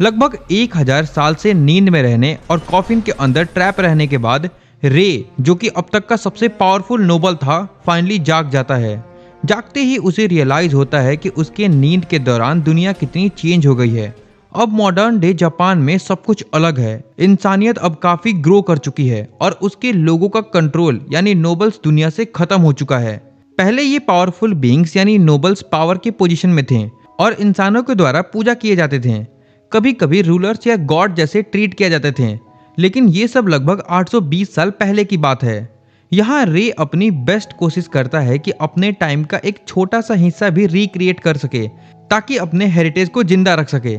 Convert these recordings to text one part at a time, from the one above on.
लगभग 1000 साल से नींद में रहने और कॉफिन के अंदर ट्रैप रहने के बाद रे, जो कि अब तक का सबसे पावरफुल नोबल था, फाइनली जाग जाता है। जागते ही उसे रियलाइज होता है कि उसके नींद के दौरान दुनिया कितनी चेंज हो गई है। अब मॉडर्न डे जापान में सब कुछ अलग है। इंसानियत अब काफी ग्रो कर चुकी है और उसके लोगों का कंट्रोल यानी नोबल्स दुनिया से खत्म हो चुका है। पहले ये पावरफुल बीइंग्स यानी नोबल्स पावर के पोजीशन में थे और इंसानों के द्वारा पूजा किए जाते थे। कभी कभी रूलर्स या गॉड जैसे ट्रीट किए जाते थे, लेकिन ये सब लगभग 820 साल पहले की बात है। यहाँ रे अपनी बेस्ट कोशिश करता है कि अपने टाइम का एक छोटा सा हिस्सा भी रिक्रिएट कर सके ताकि अपने हेरिटेज को जिंदा रख सके।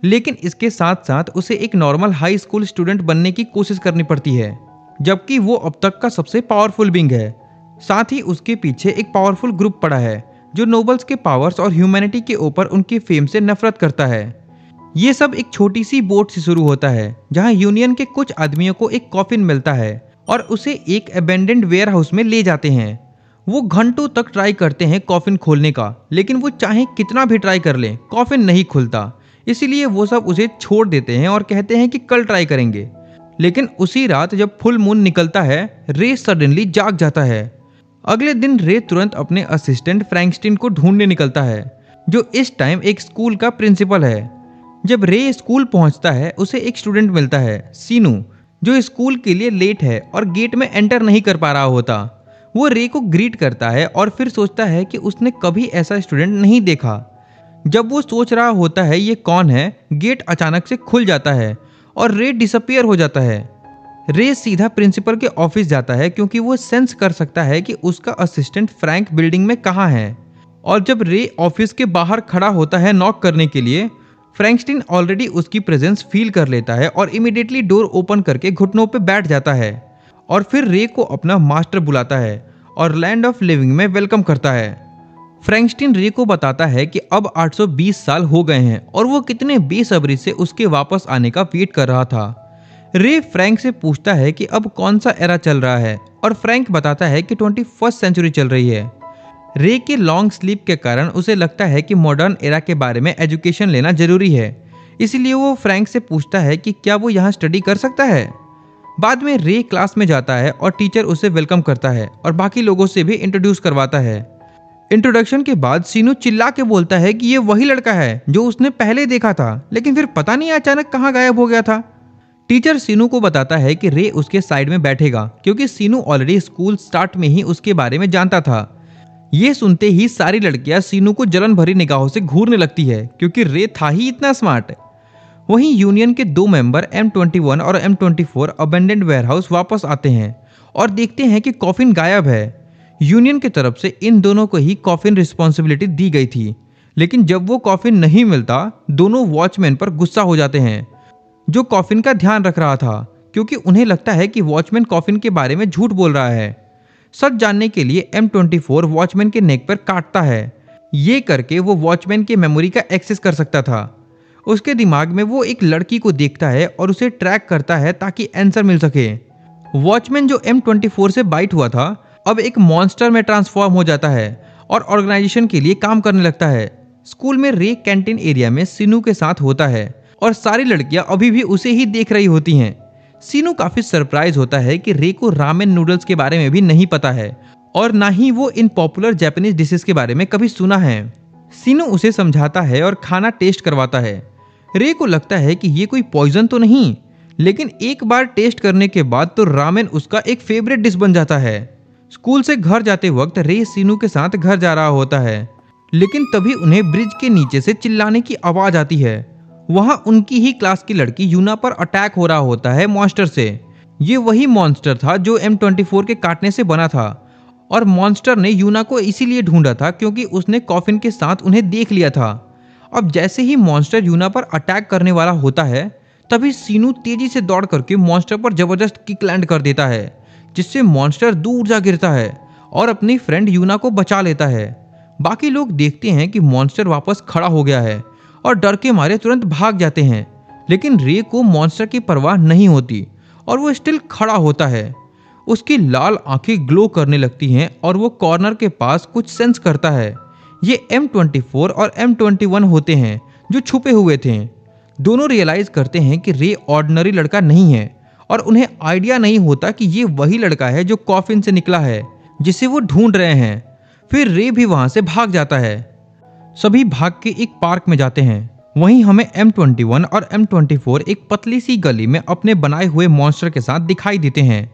लेकिन इसके साथ साथ उसे एक नॉर्मल हाई स्कूल स्टूडेंट बनने की कोशिश करनी पड़ती है, जबकि वो अब तक का सबसे पावरफुल बीइंग है। साथ ही उसके पीछे एक पावरफुल ग्रुप पड़ा है जो नोबल्स के पावर्स और ह्यूमैनिटी के ऊपर उनके फेम से नफरत करता है। ये सब एक छोटी सी बोट से शुरू होता है जहां यूनियन के कुछ आदमियों को एक कॉफिन मिलता है और उसे एक अबेंडेंड वेयर हाउस में ले जाते हैं। वो घंटों तक ट्राई करते हैं कॉफिन खोलने का, लेकिन वो चाहे कितना भी ट्राई कर ले कॉफिन नहीं खुलता। इसीलिए वो सब उसे छोड़ देते हैं और कहते हैं कि कल ट्राई करेंगे। लेकिन उसी रात जब फुल मून निकलता है, रे सडनली जाग जाता है। अगले दिन रे तुरंत अपने असिस्टेंट फ्रैंकस्टीन को ढूंढने निकलता है, जो इस टाइम एक स्कूल का प्रिंसिपल है। जब रे स्कूल पहुंचता है, उसे एक स्टूडेंट मिलता है, सीनू, जो स्कूल के लिए लेट है और गेट में एंटर नहीं कर पा रहा होता। वो रे को ग्रीट करता है और फिर सोचता है कि उसने कभी ऐसा स्टूडेंट नहीं देखा। जब वो सोच रहा होता है ये कौन है, गेट अचानक से खुल जाता है और रे डिसअपियर हो जाता है। रे सीधा प्रिंसिपल के ऑफिस जाता है क्योंकि वो सेंस कर सकता है कि उसका असिस्टेंट फ्रैंक बिल्डिंग में कहाँ है। और जब रे ऑफिस के बाहर खड़ा होता है नॉक करने के लिए, फ्रैंकस्टीन ऑलरेडी उसकी प्रेजेंस फील कर लेता है और इमीडिएटली डोर ओपन करके घुटनों पे बैठ जाता है और फिर रे को अपना मास्टर बुलाता है और लैंड ऑफ लिविंग में वेलकम करता है। फ्रैंकस्टीन रे को बताता है कि अब 820 साल हो गए हैं और वो कितने बेसब्री से उसके वापस आने का वेट कर रहा था। रे फ्रैंक से पूछता है कि अब कौन सा एरा चल रहा है और फ्रैंक बताता है कि 21st सेंचुरी चल रही है। रे के लॉन्ग स्लीप के कारण उसे लगता है कि मॉडर्न एरा के बारे में एजुकेशन लेना जरूरी है, इसीलिए वो फ्रैंक से पूछता है कि क्या वो यहाँ स्टडी कर सकता है। बाद में रे क्लास में जाता है और टीचर उसे वेलकम करता है और बाकी लोगों से भी इंट्रोड्यूस करवाता है। इंट्रोडक्शन के बाद सीनू चिल्ला के बोलता है कि ये वही लड़का है जो उसने पहले देखा था, लेकिन फिर पता नहीं अचानक कहाँ गायब हो गया था। टीचर सीनू को बताता है कि रे उसके साइड में बैठेगा क्योंकि सीनू ऑलरेडी स्कूल स्टार्ट में ही उसके बारे में जानता था। ये सुनते ही सारी लड़कियां सीनू को जलन भरी निगाहों से घूरने लगती है क्योंकि रे था ही इतना स्मार्ट। वहीं यूनियन के 2 मेंबर M21 और M24 अबेंडेंड वेयरहाउस वापस आते हैं और देखते हैं कि कॉफिन गायब है। यूनियन की तरफ से इन दोनों को ही कॉफिन रिस्पॉन्सिबिलिटी दी गई थी, लेकिन जब वो कॉफिन नहीं मिलता, दोनों वॉचमैन पर गुस्सा हो जाते हैं जो कॉफिन का ध्यान रख रहा था, क्योंकि उन्हें लगता है कि वॉचमैन कॉफिन के बारे में झूठ बोल रहा है। सच जानने के लिए M24 वॉचमैन के नेक पर काटता है। ये करके वो वॉचमैन के मेमोरी का एक्सेस कर सकता था। उसके दिमाग में वो एक लड़की को देखता है और उसे ट्रैक करता है ताकि आंसर मिल सके। वॉचमैन जो M24 से बाइट हुआ था, अब एक मॉन्स्टर में ट्रांसफॉर्म हो जाता है और ऑर्गेनाइजेशन के लिए काम करने लगता है। स्कूल में रे कैंटीन एरिया में सीनू के साथ होता है और सारी लड़कियां अभी भी उसे ही देख रही होती हैं। सीनू काफी सरप्राइज होता है कि रे को रामेन नूडल्स के बारे में भी नहीं पता है और ना ही वो इन पॉपुलर जापानीज डिशेस के बारे में कभी सुना है। सीनू उसे समझाता है और खाना टेस्ट करवाता है। रे को लगता है कि ये कोई पॉइजन तो नहीं, लेकिन एक बार टेस्ट करने के बाद तो रामेन उसका एक फेवरेट डिश बन जाता है। स्कूल से घर जाते वक्त रे सीनू के साथ घर जा रहा होता है, लेकिन तभी उन्हें ब्रिज के नीचे से चिल्लाने की आवाज आती है। वहां उनकी ही क्लास की लड़की यूना पर अटैक हो रहा होता है मॉन्स्टर से। ये वही मॉन्स्टर था जो M24 के काटने से बना था और मॉन्स्टर ने यूना को इसीलिए ढूंढा था क्योंकि उसने कॉफिन के साथ उन्हें देख लिया था। अब जैसे ही मॉन्स्टर यूना पर अटैक करने वाला होता है, तभी सीनू तेजी से दौड़ करके मॉन्स्टर पर जबरदस्त किक लैंड कर देता है, जिससे मॉन्स्टर दूर जा गिरता है और अपनी फ्रेंड यूना को बचा लेता है। बाकी लोग देखते हैं कि मॉन्स्टर वापस खड़ा हो गया है और डर के मारे तुरंत भाग जाते हैं, लेकिन रे को मॉन्स्टर की परवाह नहीं होती और वो स्टिल खड़ा होता है। उसकी लाल आंखें ग्लो करने लगती हैं और वो कॉर्नर के पास कुछ सेंस करता है। ये M24 और M21 होते हैं जो छुपे हुए थे। दोनों रियलाइज करते हैं कि रे ऑर्डिनरी लड़का नहीं है और उन्हें आइडिया नहीं होता कि ये वही लड़का है जो कॉफिन से निकला है, जिसे वो ढूंढ रहे हैं। फिर रे भी वहां से भाग जाता है। सभी भाग के एक पार्क में जाते हैं। वहीं हमें M21 और M24 एक पतली सी गली में अपने बनाए हुए मॉन्स्टर के साथ दिखाई देते हैं।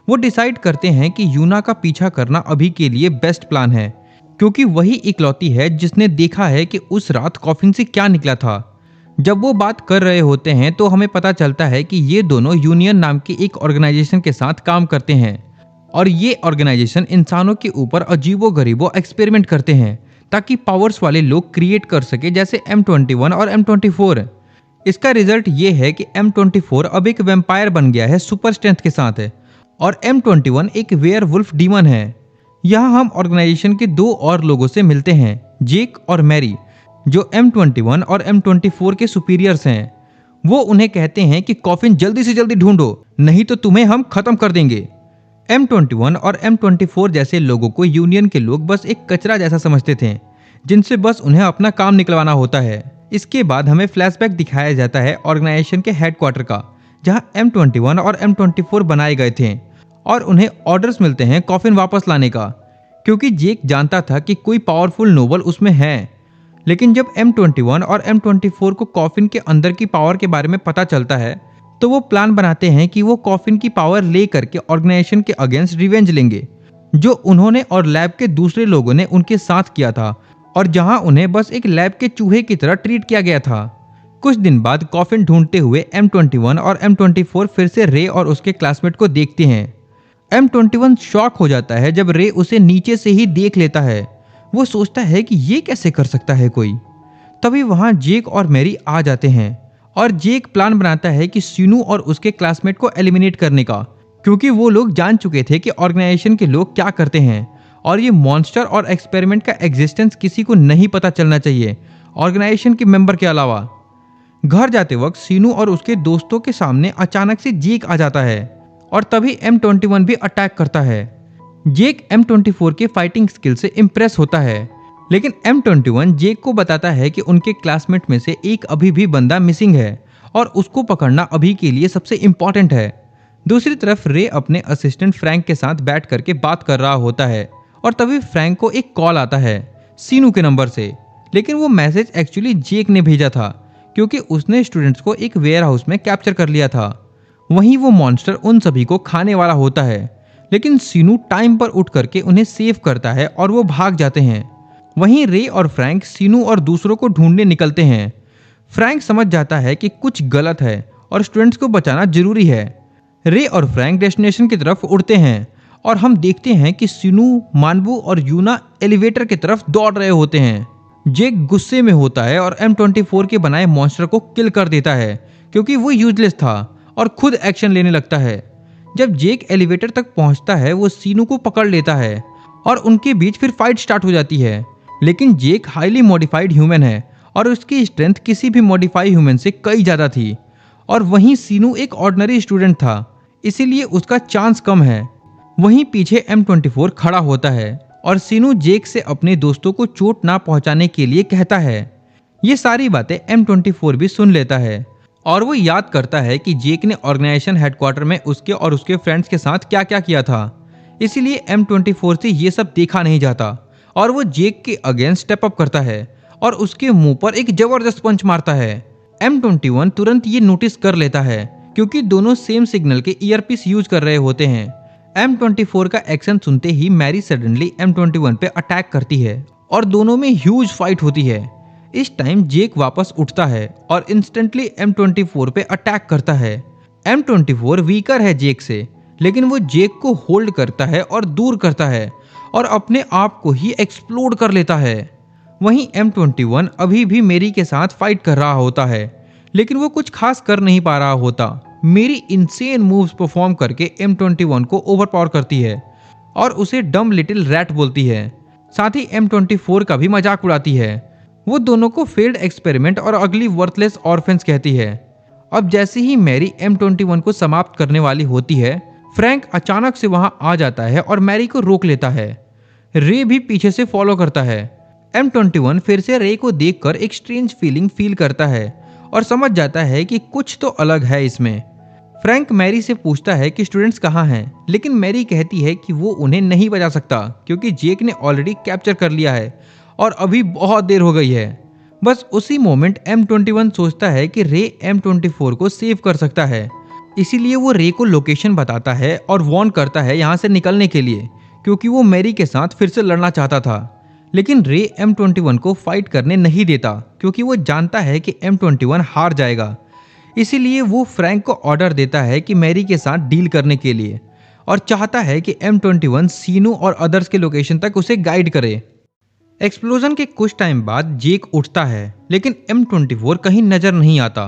वो डिसाइड करते हैं कि यूना का पीछा करना अभी के लिए बेस्ट प्लान है, क्योंकि वही इकलौती है जिसने देखा है कि उस रात कॉफिन से क्या निकला था। जब वो बात कर रहे होते हैं तो हमें पता चलता है कि ये दोनों यूनियन नाम की एक ऑर्गेनाइजेशन के साथ काम करते हैं और ये ऑर्गेनाइजेशन इंसानों के ऊपर अजीबो-गरीबो एक्सपेरिमेंट करते हैं ताकि पावर्स वाले लोग क्रिएट कर सके, जैसे M21 और M24। इसका रिजल्ट ये है कि M24 अब एक वैम्पायर बन गया है सुपर स्ट्रेंथ के साथ है और M21 एक वेयरवुल्फ डीमन है। यहाँ हम ऑर्गेनाइजेशन के दो और लोगों से मिलते हैं, जेक और मैरी, जो M21 और M24 के सुपीरियर्स हैं। वो उन्हें कहते हैं कि कॉफिन जल्दी से जल्दी ढूंढो, नहीं तो तुम्हें हम खत्म कर देंगे। M21 और M24 जैसे लोगों को यूनियन के लोग बस एक कचरा जैसा समझते थे, जिनसे बस उन्हें अपना काम निकलवाना होता है। इसके बाद हमें फ्लैशबैक दिखाया जाता है ऑर्गेनाइजेशन के हेडक्वार्टर का, जहां M21 और M24 बनाए गए थे और उन्हें ऑर्डर्स मिलते हैं कॉफिन वापस लाने का, क्योंकि जेक जानता था कि कोई पावरफुल नोबल उसमें है। लेकिन जब M21 और M24 को कॉफिन के अंदर की पावर के बारे में पता चलता है तो वो प्लान बनाते हैं कि वो कॉफिन की पावर ले करके ऑर्गेनाइजेशन के अगेंस्ट रिवेंज लेंगे, जो उन्होंने और लैब के दूसरे लोगों ने उनके साथ किया था और जहां उन्हें बस एक लैब के चूहे की तरह ट्रीट किया गया था। कुछ दिन बाद कॉफिन ढूंढते हुए M21 और M24 फिर से रे और उसके क्लासमेट को देखते हैं। M21 शॉक हो जाता है जब रे उसे नीचे से ही देख लेता है। वो सोचता है कि ये कैसे कर सकता है कोई। तभी वहां जेक और मैरी आ जाते हैं और जेक प्लान बनाता है कि सीनू और उसके क्लासमेट को एलिमिनेट करने का, क्योंकि वो लोग जान चुके थे कि ऑर्गेनाइजेशन के लोग क्या करते हैं और ये मॉन्स्टर और एक्सपेरिमेंट का एग्जिस्टेंस किसी को नहीं पता चलना चाहिए ऑर्गेनाइजेशन के मेंबर के अलावा। घर जाते वक्त सीनू और उसके दोस्तों के सामने अचानक से जेक आ जाता है और तभी M21 भी अटैक करता है। जेक M24 के फाइटिंग स्किल से इम्प्रेस होता है, लेकिन M21 जेक को बताता है कि उनके क्लासमेट में से एक अभी भी बंदा मिसिंग है और उसको पकड़ना अभी के लिए सबसे इम्पोर्टेंट है। दूसरी तरफ रे अपने असिस्टेंट फ्रैंक के साथ बैठ करके बात कर रहा होता है और तभी फ्रैंक को एक कॉल आता है सीनू के नंबर से, लेकिन वो मैसेज एक्चुअली जेक ने भेजा था, क्योंकि उसने स्टूडेंट्स को एक वेयर हाउस में कैप्चर कर लिया था। वहीं वो मॉन्स्टर उन सभी को खाने वाला होता है, लेकिन सीनू टाइम पर उठ करके उन्हें सेव करता है और वो भाग जाते हैं। वहीं रे और फ्रैंक सीनू और दूसरों को ढूंढने निकलते हैं। फ्रैंक समझ जाता है कि कुछ गलत है और स्टूडेंट्स को बचाना जरूरी है। रे और फ्रैंक डेस्टिनेशन की तरफ उड़ते हैं और हम देखते हैं कि सीनू, मानबू और यूना एलिवेटर की तरफ दौड़ रहे होते हैं। जेक गुस्से में होता है और M24 के बनाए मॉन्स्टर को किल कर देता है, क्योंकि वो यूजलेस था, और खुद एक्शन लेने लगता है। जब जेक एलिवेटर तक पहुंचता है वो सीनू को पकड़ लेता है और उनके बीच फिर फाइट स्टार्ट हो जाती है। लेकिन जेक हाईली मॉडिफाइड ह्यूमन है और उसकी स्ट्रेंथ किसी भी मॉडिफाइड ह्यूमन से कई ज़्यादा थी, और वहीं सीनू एक ऑर्डिनरी स्टूडेंट था, इसीलिए उसका चांस कम है। वहीं पीछे M24 खड़ा होता है और सीनू जेक से अपने दोस्तों को चोट ना पहुंचाने के लिए कहता है। ये सारी बातें M24 भी सुन लेता है और वो याद करता है कि जेक ने ऑर्गेनाइजेशन हेडक्वार्टर में उसके और उसके फ्रेंड्स के साथ क्या क्या किया था, इसीलिए M24 से ये सब देखा नहीं जाता और वो जेक के अगेंस्ट स्टेप अप करता है और उसके मुंह पर एक जबरदस्त पंच मारता है। M21 तुरंत ये नोटिस कर लेता है, क्योंकि दोनों सेम सिग्नल के ईयरपीस यूज कर रहे होते हैं। M24 का एक्शन सुनते ही मैरी सडनली M21 पे अटैक करती है और दोनों में ह्यूज फाइट होती है। इस टाइम जेक वापस उठता है और इंस्टेंटली M24 पे अटैक करता है। M24 वीकर है जेक से, लेकिन वो जेक को होल्ड करता है और दूर करता है और अपने आप को ही एक्सप्लोड कर लेता है। वहीं M21 अभी भी मेरी के साथ फाइट कर रहा होता है, लेकिन वो कुछ खास कर नहीं पा रहा होता। मेरी इनसेन मूव्स परफॉर्म करके M21 को ओवरपावर करती है और उसे डम लिटिल रैट बोलती है। साथ ही M24 का भी मजाक उड़ाती है। वो दोनों को फेल्ड एक्सपेरिमेंट और अगली वर्थलेस ऑर्फेंस कहती है। अब जैसे ही मैरी M21 को समाप्त करने वाली होती है, फ्रैंक अचानक से वहां आ जाता है और मैरी को रोक लेता है। रे भी पीछे से फॉलो करता है। M21 फिर से रे को देखकर एक स्ट्रेंज फीलिंग फील करता है और समझ जाता है कि कुछ तो अलग है इसमें। फ्रैंक मैरी से पूछता है कि स्टूडेंट्स कहाँ हैं, लेकिन मैरी कहती है कि वो उन्हें नहीं बता सकता क्योंकि जेक ने ऑलरेडी कैप्चर कर लिया है और अभी बहुत देर हो गई है। बस उसी मोमेंट M21 सोचता है कि रे M24 को सेव कर सकता है, इसीलिए वो रे को लोकेशन बताता है और वार्न करता है यहाँ से निकलने के लिए, क्योंकि वो मैरी के साथ फिर से लड़ना चाहता था। लेकिन रे M21 को फाइट करने नहीं देता क्योंकि वो जानता है कि M21 हार जाएगा। इसीलिए वो फ्रैंक को ऑर्डर देता है कि मैरी के साथ डील करने के लिए और चाहता है कि M21 सीनू और अदर्स के लोकेशन तक उसे गाइड करे। एक्सप्लोजन के कुछ टाइम बाद जेक उठता है, लेकिन M24 कहीं नजर नहीं आता।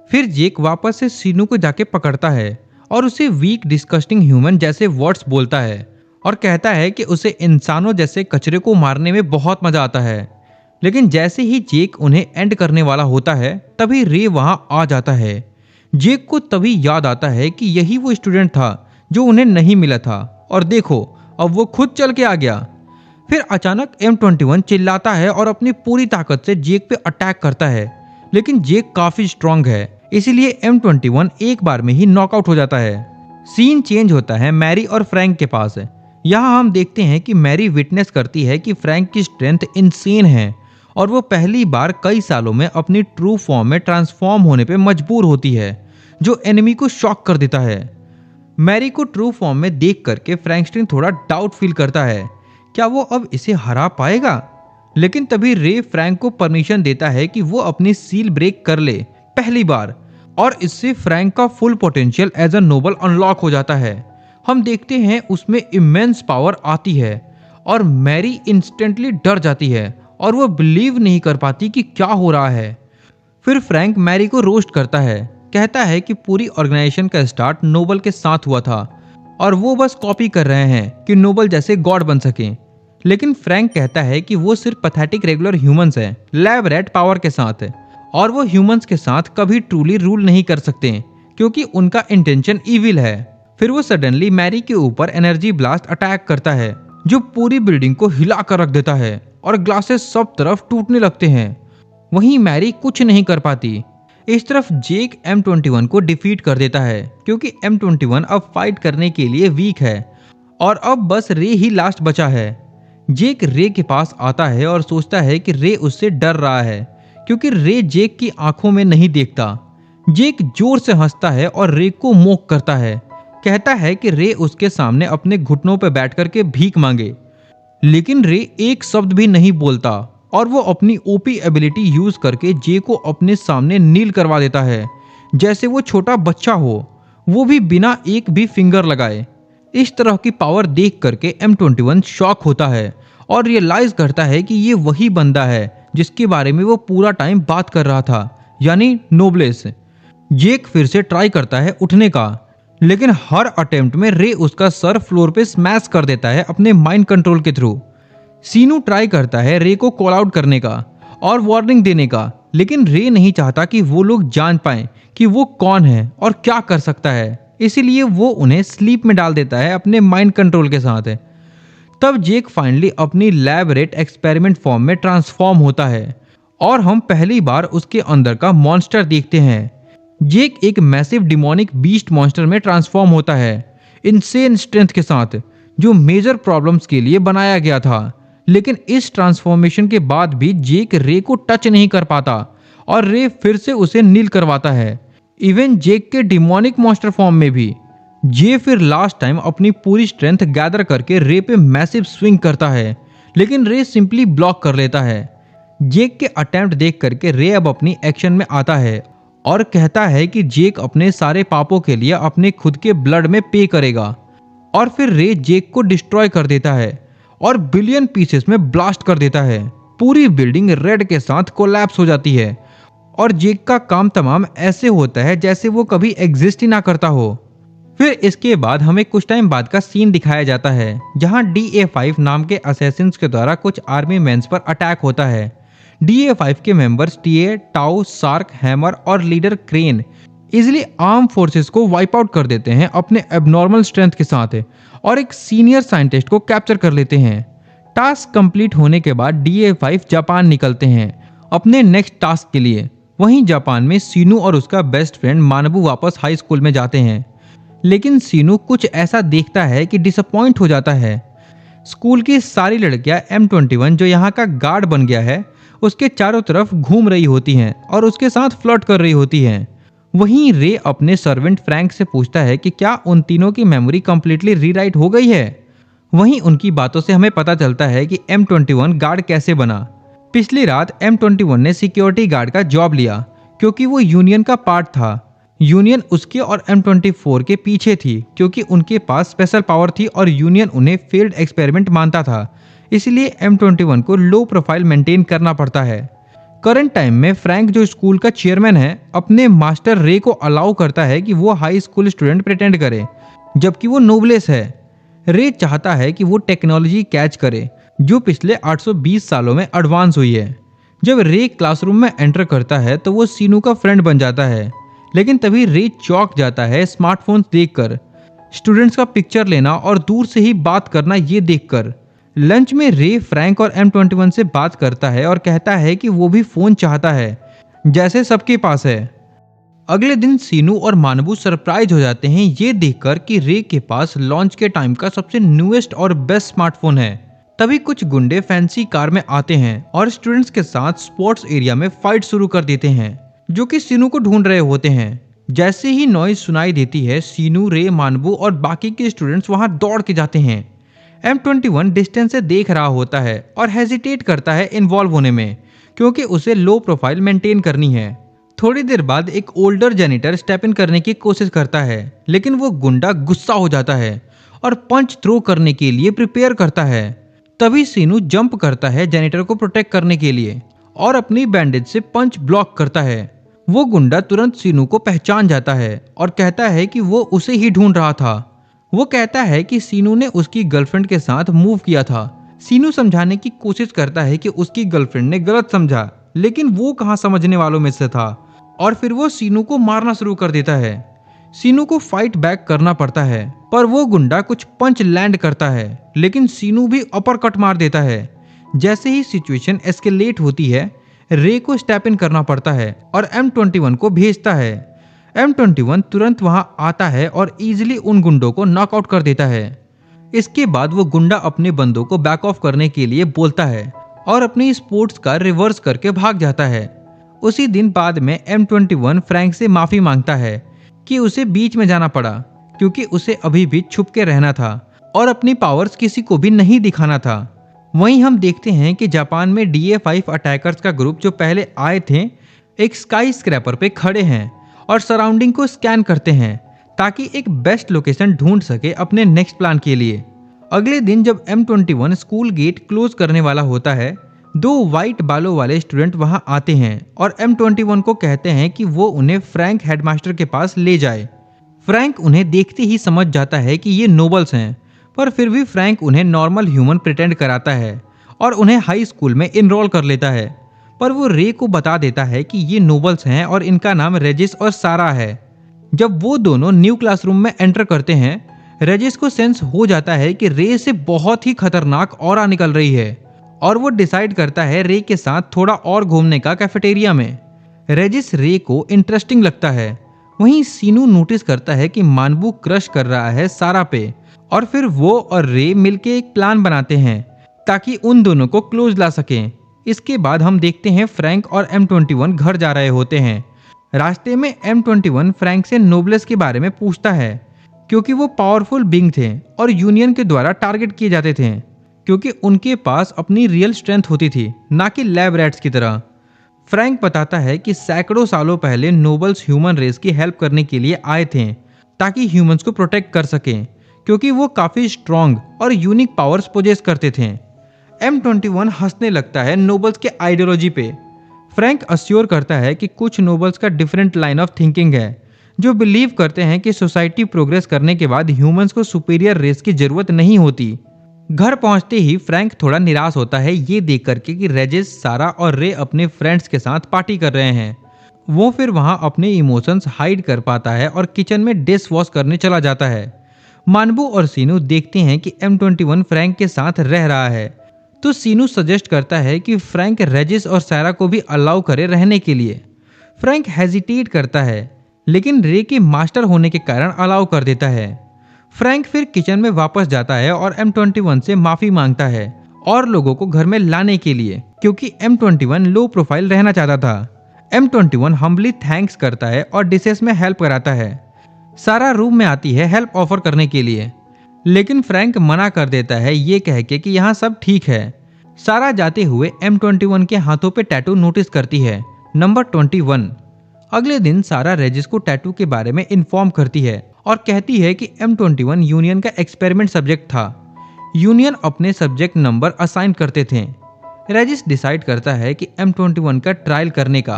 फिर जेक वापस से सीनू को जाके पकड़ता है और उसे वीक डिस्कस्टिंग ह्यूमन जैसे वर्ड्स बोलता है और कहता है कि उसे इंसानों जैसे कचरे को मारने में बहुत मजा आता है। लेकिन जैसे ही जेक उन्हें एंड करने वाला होता है तभी रे वहां आ जाता है। जेक को तभी याद आता है कि यही वो स्टूडेंट था जो उन्हें नहीं मिला था, और देखो अब वो खुद चल के आ गया। फिर अचानक M21 चिल्लाता है और अपनी पूरी ताकत से जेक पे अटैक करता है, लेकिन जेक काफी स्ट्रांग है, इसीलिए M21 एक बार में ही नॉकआउट हो जाता है। सीन चेंज होता है मैरी और फ्रैंक के पास। यहाँ हम देखते हैं कि मैरी विटनेस करती है कि फ्रैंक की स्ट्रेंथ इनसेन है और वो पहली बार कई सालों में अपनी ट्रू फॉर्म में ट्रांसफॉर्म होने पे मजबूर होती है, जो एनिमी को शॉक कर देता है। मैरी को ट्रू फॉर्म में देख करके फ्रैंकस्टीन थोड़ा डाउट फील करता है, क्या वो अब इसे हरा पाएगा? लेकिन तभी रे फ्रैंक को परमिशन देता है कि वो अपनी सील ब्रेक कर ले पहली बार, और इससे फ्रैंक का full potential as a noble unlock हो जाता है। हम देखते हैं उसमें इमेंस पावर आती है और मैरी इंस्टेंटली डर जाती है और वो बिलीव नहीं कर पाती कि क्या हो रहा है। फिर फ्रैंक मैरी को रोस्ट करता है, कहता है कि पूरी ऑर्गेनाइजेशन का स्टार्ट नोबल के साथ हुआ था और वो बस कॉपी कर रहे हैं कि नोबल जैसे गॉड बन सकें। लेकिन फ्रैंक कहता है कि वो सिर्फ पैथेटिक रेगुलर ह्यूमंस हैं, लैब रैट पावर के साथ, और वो ह्यूमंस के साथ कभी ट्रूली रूल नहीं कर सकते क्योंकि उनका इंटेंशन इविल है। फिर वो सडनली मैरी के ऊपर एनर्जी ब्लास्ट अटैक करता है जो पूरी बिल्डिंग को हिला कर रख देता है और ग्लासेस सब तरफ टूटने लगते हैं। वहीं मैरी कुछ नहीं कर पाती। इस तरफ जेक M21 को डिफीट कर देता है क्योंकि M21 अब फाइट करने के लिए वीक है और अब बस रे ही लास्ट बचा है। जेक रे के पास आता है और सोचता है कि रे उससे डर रहा है क्योंकि रे जेक की आंखों में नहीं देखता। जेक जोर से हंसता है और रे को मोक करता है, कहता है कि रे उसके सामने अपने घुटनों पर बैठ करके भीख मांगे। लेकिन रे एक शब्द भी नहीं बोलता और वो अपनी ओपी एबिलिटी यूज करके जे को अपने सामने नील करवा देता है जैसे वो छोटा बच्चा हो, वो भी बिना एक भी फिंगर लगाए। इस तरह की पावर देख करके M21 शॉक होता है और रियलाइज करता है कि ये वही बंदा है जिसके बारे में वो पूरा टाइम बात कर रहा था, यानी नोब्लेस। जेक फिर से ट्राई करता है उठने का, लेकिन हर अटेम्प्ट में रे उसका सर फ्लोर पे स्मैश कर देता है अपने माइंड कंट्रोल के थ्रू। सीनू ट्राई करता है रे को कॉल आउट करने का और वार्निंग देने का, लेकिन रे नहीं चाहता कि वो लोग जान पाएं कि वो कौन है और क्या कर सकता है, इसीलिए वो उन्हें स्लीप में डाल देता है अपने माइंड कंट्रोल के साथ। तब जेक फाइनली अपनी लैब रेट एक्सपेरिमेंट फॉर्म में ट्रांसफॉर्म होता है और हम पहली बार उसके अंदर का मॉन्स्टर देखते हैं। जेक एक मैसिव डिमोनिक बीस्ट मॉन्स्टर में ट्रांसफॉर्म होता है, इनसेन स्ट्रेंथ के साथ, जो मेजर प्रॉब्लम्स के लिए बनाया गया था। लेकिन इस ट्रांसफॉर्मेशन के बाद भी जेक रे को टच नहीं कर पाता और रे फिर से उसे नील करवाता है, इवन जेक के डिमोनिक मॉन्स्टर फॉर्म में भी। जे फिर लास्ट टाइम अपनी पूरी स्ट्रेंथ गैदर करके रे पे मैसिव स्विंग करता है, लेकिन रे सिंपली ब्लॉक कर लेता है। जेक के अटेम्प्ट देख करके रे अब अपनी एक्शन में आता है और कहता है कि जेक अपने सारे पापों के लिए अपने खुद के ब्लड में पे करेगा, और फिर रे जेक को डिस्ट्रॉय कर देता है और बिलियन पीसेस में ब्लास्ट कर देता है। पूरी बिल्डिंग रेड के साथ कोलैप्स हो जाती है और जेक का काम तमाम ऐसे होता है जैसे वो कभी एग्जिस्ट ही ना करता हो। फिर इसके बाद हमें कुछ टाइम बाद का सीन दिखाया जाता है जहां DA5 नाम के असैसिन्स के द्वारा कुछ आर्मी मेंस पर अटैक होता है। DA5 के मेंबर्स TA, टाउ, सार्क, हैमर और leader crane easily arm forces को वाइप आउट कर देते हैं अपने एबनॉर्मल स्ट्रेंथ के साथ और एक सीनियर साइंटिस्ट को कैप्चर कर लेते हैं। टास्क कंप्लीट होने के बाद DA5 जापान निकलते हैं अपने नेक्स्ट टास्क के लिए। वहीं जापान में सीनू और उसका बेस्ट फ्रेंड मानबू वापस हाई स्कूल में जाते हैं, लेकिन सीनू कुछ ऐसा देखता है कि डिसअपॉइंट हो जाता है। स्कूल की सारी लड़कियां M21 जो यहाँ का गार्ड बन गया है उसके चारों तरफ घूम रही होती हैं और उसके साथ फ्लर्ट कर रही होती हैं। वहीं रे अपने सर्वेंट फ्रैंक से पूछता है कि क्या उन तीनों की मेमोरी कंप्लीटली रीराइट हो गई है। वहीं उनकी बातों से हमें पता चलता है कि M21 गार्ड कैसे बना। पिछली रात M21 ने सिक्योरिटी गार्ड का जॉब लिया क्योंकि वो यूनियन का पार्ट था। यूनियन उसके और M24 के पीछे थी क्योंकि उनके पास स्पेशल पावर थी और यूनियन उन्हें फेल्ड एक्सपेरिमेंट मानता था, इसलिए M21 को लो प्रोफाइल मेंटेन करना पड़ता है। करंट टाइम में फ्रैंक जो स्कूल का चेयरमैन है अपने मास्टर रे को अलाउ करता है कि वो हाई स्कूल स्टूडेंट प्रिटेंड करे, जबकि वो नोबलेस है। रे चाहता है कि वो टेक्नोलॉजी कैच करे जो पिछले 820 सालों में एडवांस हुई है। जब रे क्लासरूम में एंटर करता है तो वो सीनू का फ्रेंड बन जाता है, लेकिन तभी रे चौंक जाता है स्मार्टफोन देखकर, स्टूडेंट्स का पिक्चर लेना और दूर से ही बात करना ये देखकर। लंच में रे फ्रैंक और M21 से बात करता है और कहता है कि वो भी फोन चाहता है जैसे सबके पास है। अगले दिन सीनू और मानबू सरप्राइज हो जाते हैं ये देखकर कि रे के पास लॉन्च के टाइम का सबसे न्यूएस्ट और बेस्ट स्मार्टफोन है। तभी कुछ गुंडे फैंसी कार में आते हैं और स्टूडेंट्स के साथ स्पोर्ट्स एरिया में फाइट शुरू कर देते हैं, जो कि सीनू को ढूंढ रहे होते हैं। जैसे ही नॉइज सुनाई देती है सीनू, रे, मानबू और बाकी के स्टूडेंट्स वहां दौड़ के जाते हैं। M21 डिस्टेंस से देख रहा होता है और हेजिटेट करता है इन्वॉल्व होने में क्योंकि उसे लो प्रोफाइल मेंटेन करनी है। थोड़ी देर बाद एक ओल्डर जेनिटर स्टेप इन करने की कोशिश करता है, लेकिन वो गुंडा गुस्सा हो जाता है और पंच थ्रो करने के लिए प्रिपेयर करता है। तभी सीनू जंप करता है जेनिटर को प्रोटेक्ट करने के लिए और अपनी बैंडेज से पंच ब्लॉक करता है। वो गुंडा तुरंत सीनू को पहचान जाता है और कहता है कि वो उसे ही ढूंढ रहा था। वो कहता है कि सीनू ने उसकी गर्लफ्रेंड के साथ मूव किया था। सीनू समझाने की कोशिश करता है कि उसकी गर्लफ्रेंड ने गलत समझा, लेकिन वो कहाँ समझने वालों में से था और फिर वो सीनू को मारना शुरू कर देता है। सीनू को फाइट बैक करना पड़ता है, पर वो गुंडा कुछ पंच लैंड करता है, लेकिन सीनू भी अपर कट मार देता है। जैसे ही सिचुएशन एस्केलेट होती है रे को स्टेप इन करना पड़ता है और M21 को भेजता है। M21 तुरंत वहां आता है और इजीली उन गुंडों को नॉकआउट कर देता है। इसके बाद वो गुंडा अपने बंदों को बैक ऑफ करने के लिए बोलता है और अपनी स्पोर्ट्स कार रिवर्स करके भाग जाता है। उसी दिन बाद में M21 फ्रैंक से माफी मांगता है कि उसे बीच में जाना पड़ा क्योंकि उसे अभी भी छुप के रहना था और अपनी पावर्स किसी को भी नहीं दिखाना था। वहीं हम देखते हैं कि जापान में DA5 अटैकर्स का ग्रुप जो पहले आए थे एक स्काई स्क्रैपर पे खड़े हैं और सराउंडिंग को स्कैन करते हैं ताकि एक बेस्ट लोकेशन ढूंढ सके अपने नेक्स्ट प्लान के लिए। अगले दिन जब M21 स्कूल गेट क्लोज करने वाला होता है, दो वाइट बालों वाले स्टूडेंट वहां आते हैं और M21 को कहते हैं कि वो उन्हें फ्रैंक हेडमास्टर के पास ले जाए। फ्रैंक उन्हें देखते ही समझ जाता है कि ये नोबल्स हैं, पर फिर भी फ्रैंक उन्हें नॉर्मल ह्यूमन प्रिटेंड कराता है और उन्हें हाई स्कूल में इनरोल कर लेता है। पर वो रे को बता देता है कि ये नोबल्स हैं और इनका नाम रेजिस और सारा है। जब वो दोनों न्यू क्लासरूम में एंटर करते हैं, रेजिस को सेंस हो जाता है कि रे से बहुत ही खतरनाक ऑरा निकल रही है और वो डिसाइड करता है रे के साथ थोड़ा और घूमने का कैफेटेरिया में। रेजिस रे को इंटरेस्टिंग लगता है। वहीं सीनू नोटिस करता है कि मानबू क्रश कर रहा है सारा पे और फिर वो और रे मिलके एक प्लान बनाते हैं ताकि उन दोनों को क्लोज ला सकें। इसके बाद हम देखते हैं फ्रैंक और M21 घर जा रहे होते हैं। रास्ते में M21 फ्रैंक से नोबलेस के बारे में पूछता है क्योंकि वो पावरफुल बीइंग थे और यूनियन के द्वारा टारगेट किए जाते थे क्योंकि उनके पास अपनी रियल स्ट्रेंथ होती थी, ना कि लैब रैट्स की तरह। फ्रैंक बताता है कि सैकड़ों सालों पहले नोबल्स ह्यूमन रेस की हेल्प करने के लिए आए थे ताकि ह्यूमंस को प्रोटेक्ट कर सकें क्योंकि वो काफी स्ट्रॉन्ग और यूनिक पावर्स पोजेस करते थे। M21 हंसने लगता है नोबल्स के आइडियोलॉजी पे। फ्रैंक अश्योर करता है कि कुछ नोबल्स का डिफरेंट लाइन ऑफ थिंकिंग है जो बिलीव करते हैं कि सोसाइटी प्रोग्रेस करने के बाद ह्यूमंस को सुपीरियर रेस की जरूरत नहीं होती। घर पहुंचते ही फ्रैंक थोड़ा निराश होता है ये देख करके कि रेजिस, सारा और रे अपने फ्रेंड्स के साथ पार्टी कर रहे हैं। वो फिर वहां अपने इमोशंस हाइड कर पाता है और किचन में डिश वॉश करने चला जाता है। मानबू और सीनू देखते हैं कि M21 फ्रैंक के साथ रह रहा है, तो सीनू सजेस्ट करता है कि फ्रैंक रेजिस और सारा को भी अलाउ करे रहने के लिए। फ्रैंक हेजिटेट करता है, लेकिन रे के मास्टर होने के कारण अलाउ कर देता है। फ्रैंक फिर किचन में वापस जाता है और M21 से माफी मांगता है और लोगों को घर में लाने के लिए, क्योंकि M21 लो प्रोफाइल रहना चाहता था। M21 हम्बली थैंक्स करता है और डिशेस में हेल्प कराता है। सारा रूम में आती है हेल्प ऑफर करने के लिए, लेकिन फ्रैंक मना कर देता है ये कह के कि यहाँ सब ठीक है। सारा जाते हुए M21 के हाथों पे टैटू नोटिस करती है, नंबर 21। अगले दिन सारा रेजिस को टैटू के बारे में इन्फॉर्म करती है और कहती है कि M21 यूनियन का एक्सपेरिमेंट सब्जेक्ट था। यूनियन अपने सब्जेक्ट नंबर असाइन करते थे। रेजिस डिसाइड करता है कि M21 का ट्रायल करने का,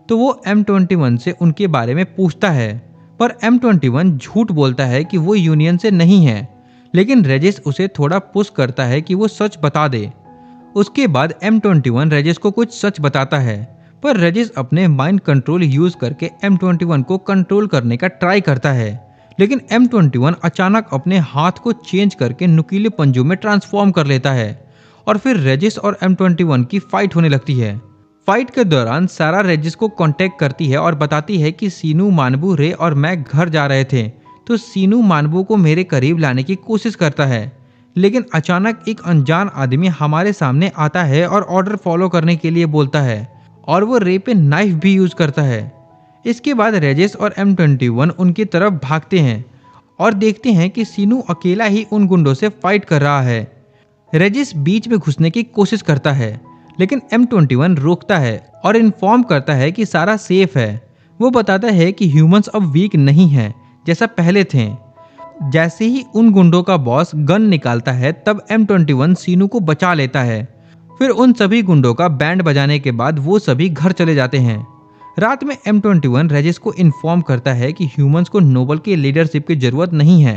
तो वो M21 से उनके बारे में पूछता है, पर M21 झूठ बोलता है कि वो यूनियन से नहीं है, लेकिन रेजिस उसे थोड़ा पुश करता है कि वो सच बता दे। उसके बाद M21 रेजिस को कुछ सच बताता है, पर रेजिस अपने माइंड कंट्रोल यूज करके M21 को कंट्रोल करने का ट्राई करता है, लेकिन M21 अचानक अपने हाथ को चेंज करके नुकीले पंजों में ट्रांसफॉर्म कर लेता है और फिर रेजिस और M21 की फाइट होने लगती है। फाइट के दौरान सारा रेजिस को कांटेक्ट करती है और बताती है कि सीनू, मानबू, रे और मैं घर जा रहे थे, तो सीनू मानबू को मेरे करीब लाने की कोशिश करता है, लेकिन अचानक एक अनजान आदमी हमारे सामने आता है और ऑर्डर फॉलो करने के लिए बोलता है और वो रे पे नाइफ भी यूज करता है। इसके बाद रेजिस और M21 उनकी तरफ भागते हैं और देखते हैं कि सीनू अकेला ही उन गुंडों से फाइट कर रहा है। रेजिस बीच में घुसने की कोशिश करता है, लेकिन M21 रोकता है और इन्फॉर्म करता है कि सारा सेफ है। वो बताता है कि ह्यूमंस अब वीक नहीं हैं जैसा पहले थे। जैसे ही उन गुंडों का बॉस गन निकालता है, तब M21 सीनू को बचा लेता है। फिर उन सभी गुंडों का बैंड बजाने के बाद वो सभी घर चले जाते हैं। रात में M21 रेजिस को इन्फॉर्म करता है कि ह्यूमंस को नोबल की लीडरशिप की जरूरत नहीं है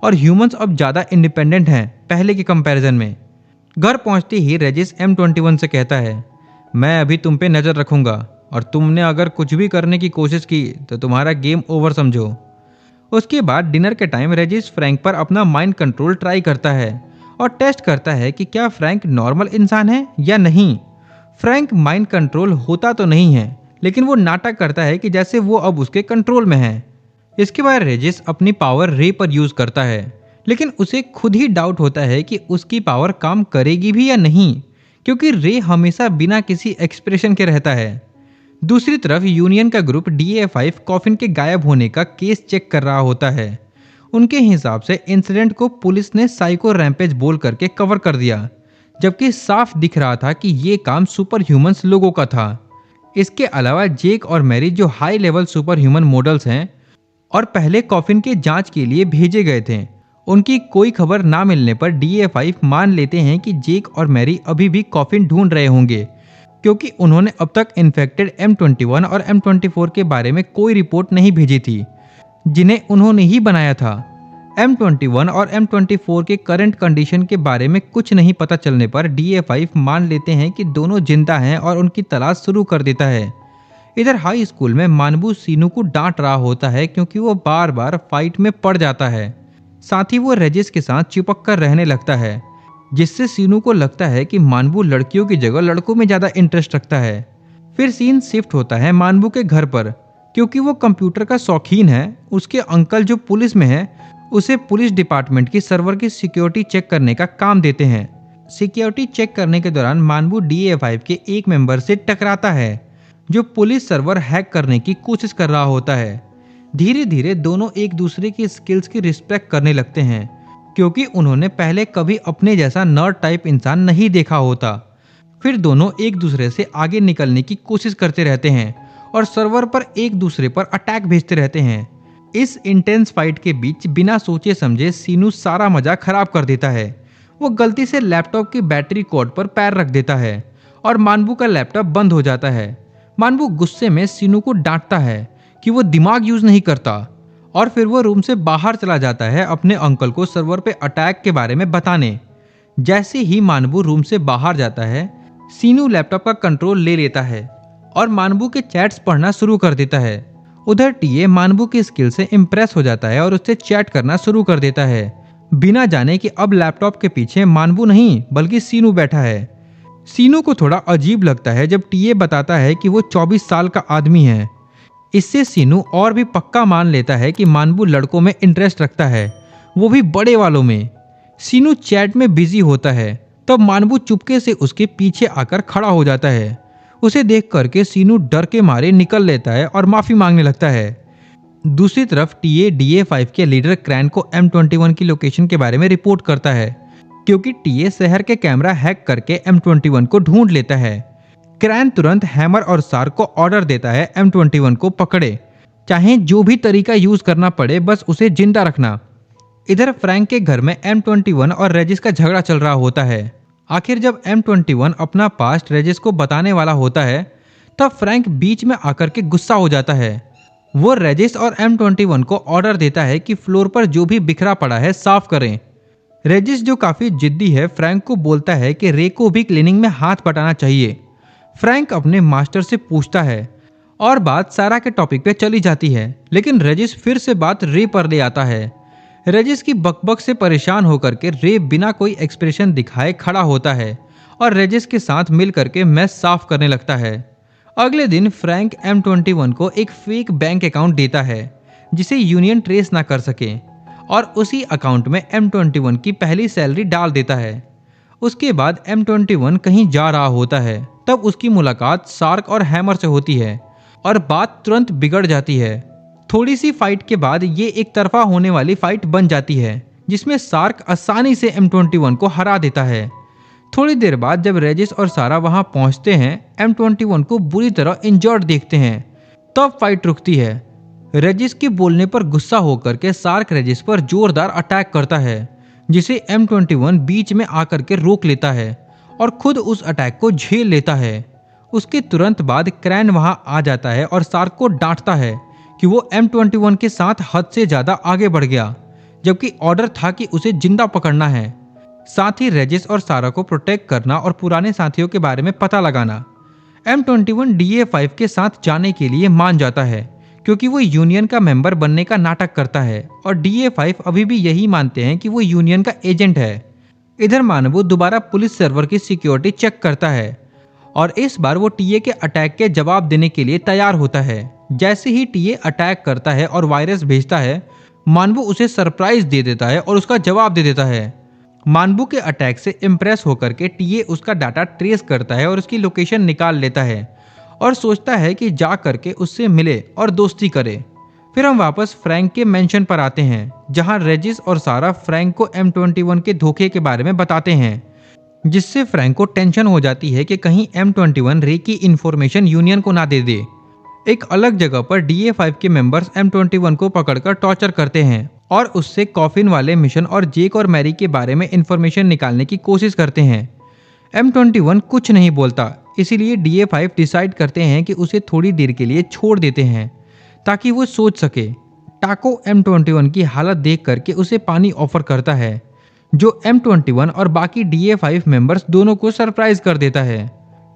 और ह्यूमंस अब ज्यादा इंडिपेंडेंट हैं पहले के कंपैरिजन में। घर पहुंचते ही रेजिस M21 से कहता है, मैं अभी तुम पे नजर रखूंगा और तुमने अगर कुछ भी करने की कोशिश की तो तुम्हारा गेम ओवर समझो। उसके बाद डिनर के टाइम रेजिस फ्रैंक पर अपना माइंड कंट्रोल ट्राई करता है और टेस्ट करता है कि क्या फ्रैंक नॉर्मल इंसान है या नहीं। फ्रैंक माइंड कंट्रोल होता तो नहीं है, लेकिन वो नाटक करता है कि जैसे वो अब उसके कंट्रोल में है। इसके बाद रेजिस अपनी पावर रे पर यूज करता है, लेकिन उसे खुद ही डाउट होता है कि उसकी पावर काम करेगी भी या नहीं, क्योंकि रे हमेशा बिना किसी एक्सप्रेशन के रहता है। दूसरी तरफ यूनियन का ग्रुप DA5 कॉफिन के गायब होने का केस चेक कर रहा होता है। उनके हिसाब से इंसिडेंट को पुलिस ने साइको रैम्पेज बोल करके कवर कर दिया, जबकि साफ दिख रहा था कि ये काम सुपर ह्यूमंस लोगों का था। इसके अलावा जेक और मैरी जो high level super human models हैं और पहले कॉफिन के जांच के लिए भेजे गए थे, उनकी कोई खबर ना मिलने पर DA5 मान लेते हैं कि जेक और मैरी अभी भी कॉफिन ढूंढ रहे होंगे, क्योंकि उन्होंने अब तक इन्फेक्टेड M21 और M24 के बारे में कोई रिपोर्ट नहीं भेजी थी, जिन्हें उन्होंने ही बनाया था। M21 और M24 के करंट कंडीशन के बारे में कुछ नहीं पता चलने पर DA5 मान लेते हैं कि दोनों जिंदा हैं और उनकी तलाश शुरू कर देता है। इधर हाई स्कूल में मानबू सीनू को डांट रहा होता है क्योंकि वो बार बार फाइट में पड़ जाता है। साथ ही वो रेजिस के साथ चिपक कर रहने लगता है, जिससे सीनू को लगता है कि मानबू लड़कियों की जगह लड़कों में ज्यादा इंटरेस्ट रखता है। फिर सीन शिफ्ट होता है मानबू के घर पर, क्योंकि वो कंप्यूटर का शौकीन है। उसके अंकल जो पुलिस में है उसे पुलिस डिपार्टमेंट की सर्वर की सिक्योरिटी चेक करने का काम देते हैं। सिक्योरिटी चेक करने के दौरान मानबू DA5 के एक मेंबर से टकराता है जो पुलिस सर्वर हैक करने की कोशिश कर रहा होता है। धीरे धीरे दोनों एक दूसरे की स्किल्स की रिस्पेक्ट करने लगते हैं, क्योंकि उन्होंने पहले कभी अपने जैसा नर्ड टाइप इंसान नहीं देखा होता। फिर दोनों एक दूसरे से आगे निकलने की कोशिश करते रहते हैं और सर्वर पर एक दूसरे पर अटैक भेजते रहते हैं। इस इंटेंस फाइट के बीच बिना सोचे समझे सीनू सारा मजा खराब कर देता है। वो गलती से लैपटॉप की बैटरी कॉर्ड पर पैर रख देता है और मानबू का लैपटॉप बंद हो जाता है। मानबू गुस्से में सीनू को डांटता है कि वो दिमाग यूज नहीं करता और फिर वो रूम से बाहर चला जाता है अपने अंकल को सर्वर पे अटैक के बारे में बताने। जैसे ही मानबू रूम से बाहर जाता है, सीनू लैपटॉप का कंट्रोल ले लेता है और मानबू के चैट्स पढ़ना शुरू कर देता है। उधर टीए मानबू की स्किल से इम्प्रेस हो जाता है और उससे चैट करना शुरू कर देता है, बिना जाने कि अब लैपटॉप के पीछे मानबू नहीं बल्कि सीनू बैठा है। सीनू को थोड़ा अजीब लगता है जब टीए बताता है कि वो 24 साल का आदमी है, इससे सीनू और भी पक्का मान लेता है कि मानबू लड़कों में इंटरेस्ट रखता है, वो भी बड़े वालों में। सीनू चैट में बिजी होता है, तब मानबू चुपके से उसके पीछे आकर खड़ा हो जाता है। उसे देख करके सीनू डर के मारे निकल लेता है और माफी मांगने लगता है। दूसरी तरफ टीए DA5 के लीडर क्रैन को M21 की लोकेशन के बारे में रिपोर्ट करता है, क्योंकि टीए शहर के कैमरा हैक करके M21 को ढूंढ लेता है। क्रैन तुरंत हैमर और सार को ऑर्डर देता है M21 को पकड़े, चाहे जो भी तरीका यूज करना पड़े, बस उसे जिंदा रखना। इधर फ्रैंक के घर में M21 और रेजिस का झगड़ा चल रहा होता है। आखिर जब M21 अपना पास्ट रेजिस को बताने वाला होता है, तब फ्रैंक बीच में आकर के गुस्सा हो जाता है। वो रेजिस और M21 को ऑर्डर देता है कि फ्लोर पर जो भी बिखरा पड़ा है साफ करें। रेजिस, जो काफी जिद्दी है, फ्रैंक को बोलता है कि रे को भी क्लीनिंग में हाथ बटाना चाहिए। फ्रैंक अपने मास्टर से पूछता है और बात सारा के टॉपिक पे चली जाती है, लेकिन रेजिस फिर से बात रे पर ले आता है। रेजिस की बकबक से परेशान होकर के रे बिना कोई एक्सप्रेशन दिखाए खड़ा होता है और रेजिस के साथ मिल करके मैस साफ करने लगता है। अगले दिन फ्रैंक M21 को एक फेक बैंक अकाउंट देता है जिसे यूनियन ट्रेस ना कर सके, और उसी अकाउंट में M21 की पहली सैलरी डाल देता है। उसके बाद M21 कहीं जा रहा होता है, तब उसकी मुलाकात सार्क और हैमर से होती है और बात तुरंत बिगड़ जाती है। थोड़ी सी फाइट के बाद ये एक तरफा होने वाली फाइट बन जाती है, जिसमें सार्क आसानी से M21 को हरा देता है। थोड़ी देर बाद जब रेजिस और सारा वहां पहुंचते हैं, M21 को बुरी तरह इंजर्ड देखते हैं, तब फाइट रुकती है। रेजिस के बोलने पर गुस्सा होकर के सार्क रेजिस पर जोरदार अटैक करता है, जिसे M21 बीच में आकर के रोक लेता है और खुद उस अटैक को झेल लेता है। उसके तुरंत बाद क्रैन वहां आ जाता है और सार्क को डांटता है कि वो M21 के साथ हद से ज्यादा आगे बढ़ गया, जबकि ऑर्डर था कि उसे जिंदा पकड़ना है। साथ ही रेजिस और सारा को प्रोटेक्ट करना और पुराने साथियों के बारे में पता लगाना। M21 DA5 के साथ जाने के लिए मान जाता है, क्योंकि वो यूनियन का मेंबर बनने का नाटक करता है और DA5 अभी भी यही मानते हैं कि वो यूनियन का एजेंट है। इधर मानवू दोबारा पुलिस सर्वर की सिक्योरिटी चेक करता है और इस बार वो टीए के अटैक के जवाब देने के लिए तैयार होता है। जैसे ही टीए अटैक करता है और वायरस भेजता है, मानवू उसे सरप्राइज दे देता है और उसका जवाब दे देता है। मानवू के अटैक से इम्प्रेस होकर के टीए उसका डाटा ट्रेस करता है और उसकी लोकेशन निकाल लेता है और सोचता है कि जा करके उससे मिले और दोस्ती करे। फिर हम वापस फ्रैंक के मेंशन पर आते हैं, जहां रेजिस और सारा फ्रैंक को M21 के धोखे के बारे में बताते हैं, जिससे फ्रैंक को टेंशन हो जाती है कि कहीं M21 रे की इंफॉर्मेशन यूनियन को ना दे दे। एक अलग जगह पर DA5 के मेंबर्स M21 को पकड़कर टॉर्चर करते हैं और उससे कॉफिन वाले मिशन और जेक और मैरी के बारे में इंफॉर्मेशन निकालने की कोशिश करते हैं। M21 कुछ नहीं बोलता, इसीलिए DA5 डिसाइड करते हैं कि उसे थोड़ी देर के लिए छोड़ देते हैं ताकि वो सोच सके। टाको M21 की हालत देख करके उसे पानी ऑफर करता है, जो M21 और बाकी DA5 मेंबर्स दोनों को सरप्राइज कर देता है।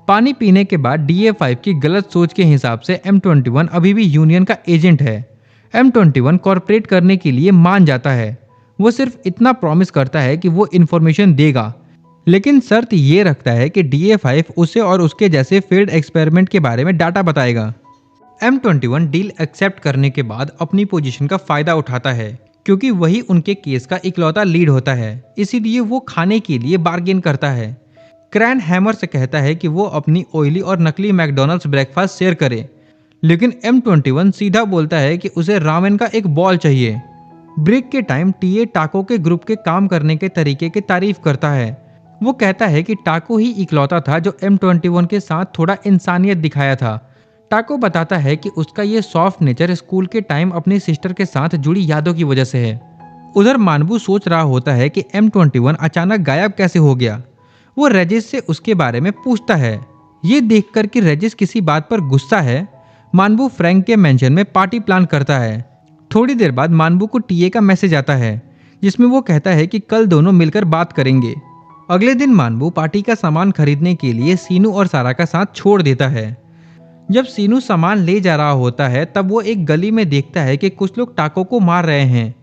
पानी पीने के बाद DA5 की गलत सोच के हिसाब से M21 अभी भी यूनियन का एजेंट है। M21 कॉर्पोरेट करने के लिए मान जाता है। वो सिर्फ इतना प्रॉमिस करता है कि वो इन्फॉर्मेशन देगा, लेकिन शर्त ये रखता है कि DA5 उसे और उसके जैसे फील्ड एक्सपेरिमेंट के बारे में डाटा बताएगा। M21 डील एक्सेप्ट करने के बाद अपनी पोजीशन का फायदा उठाता है, क्योंकि वही उनके केस का इकलौता लीड होता है, इसीलिए वो खाने के लिए बार्गेन करता है। क्रैन हैमर से कहता है कि वो अपनी ऑयली और नकली मैकडॉनल्ड्स ब्रेकफास्ट शेयर करे, लेकिन M21 सीधा बोलता है कि उसे रामेन का एक बॉल चाहिए। ब्रेक के टाइम टीए टाको के ग्रुप के काम करने के तरीके की तारीफ करता है। वो कहता है कि टाको ही इकलौता था जो M21 के साथ थोड़ा इंसानियत दिखाया था। टाको बताता है कि उसका ये सॉफ्ट नेचर स्कूल के टाइम अपनी सिस्टर के साथ जुड़ी यादों की वजह से है। उधर मानबू सोच रहा होता है कि M21 अचानक गायब कैसे हो गया। वो रेजिस से उसके बारे में पूछता है। ये देखकर कि रेजिस किसी बात पर गुस्सा है, मानबू फ्रैंक के मेंशन में पार्टी प्लान करता है। थोड़ी देर बाद मानबू को टीए का मैसेज आता है, जिसमें वो कहता है कि कल दोनों मिलकर बात करेंगे। अगले दिन मानबू पार्टी का सामान खरीदने के लिए सीनू और सारा का साथ छोड़ देता है। जब सीनू सामान ले जा रहा होता है, तब वो एक गली में देखता है कि कुछ लोग टाको को मार रहे हैं।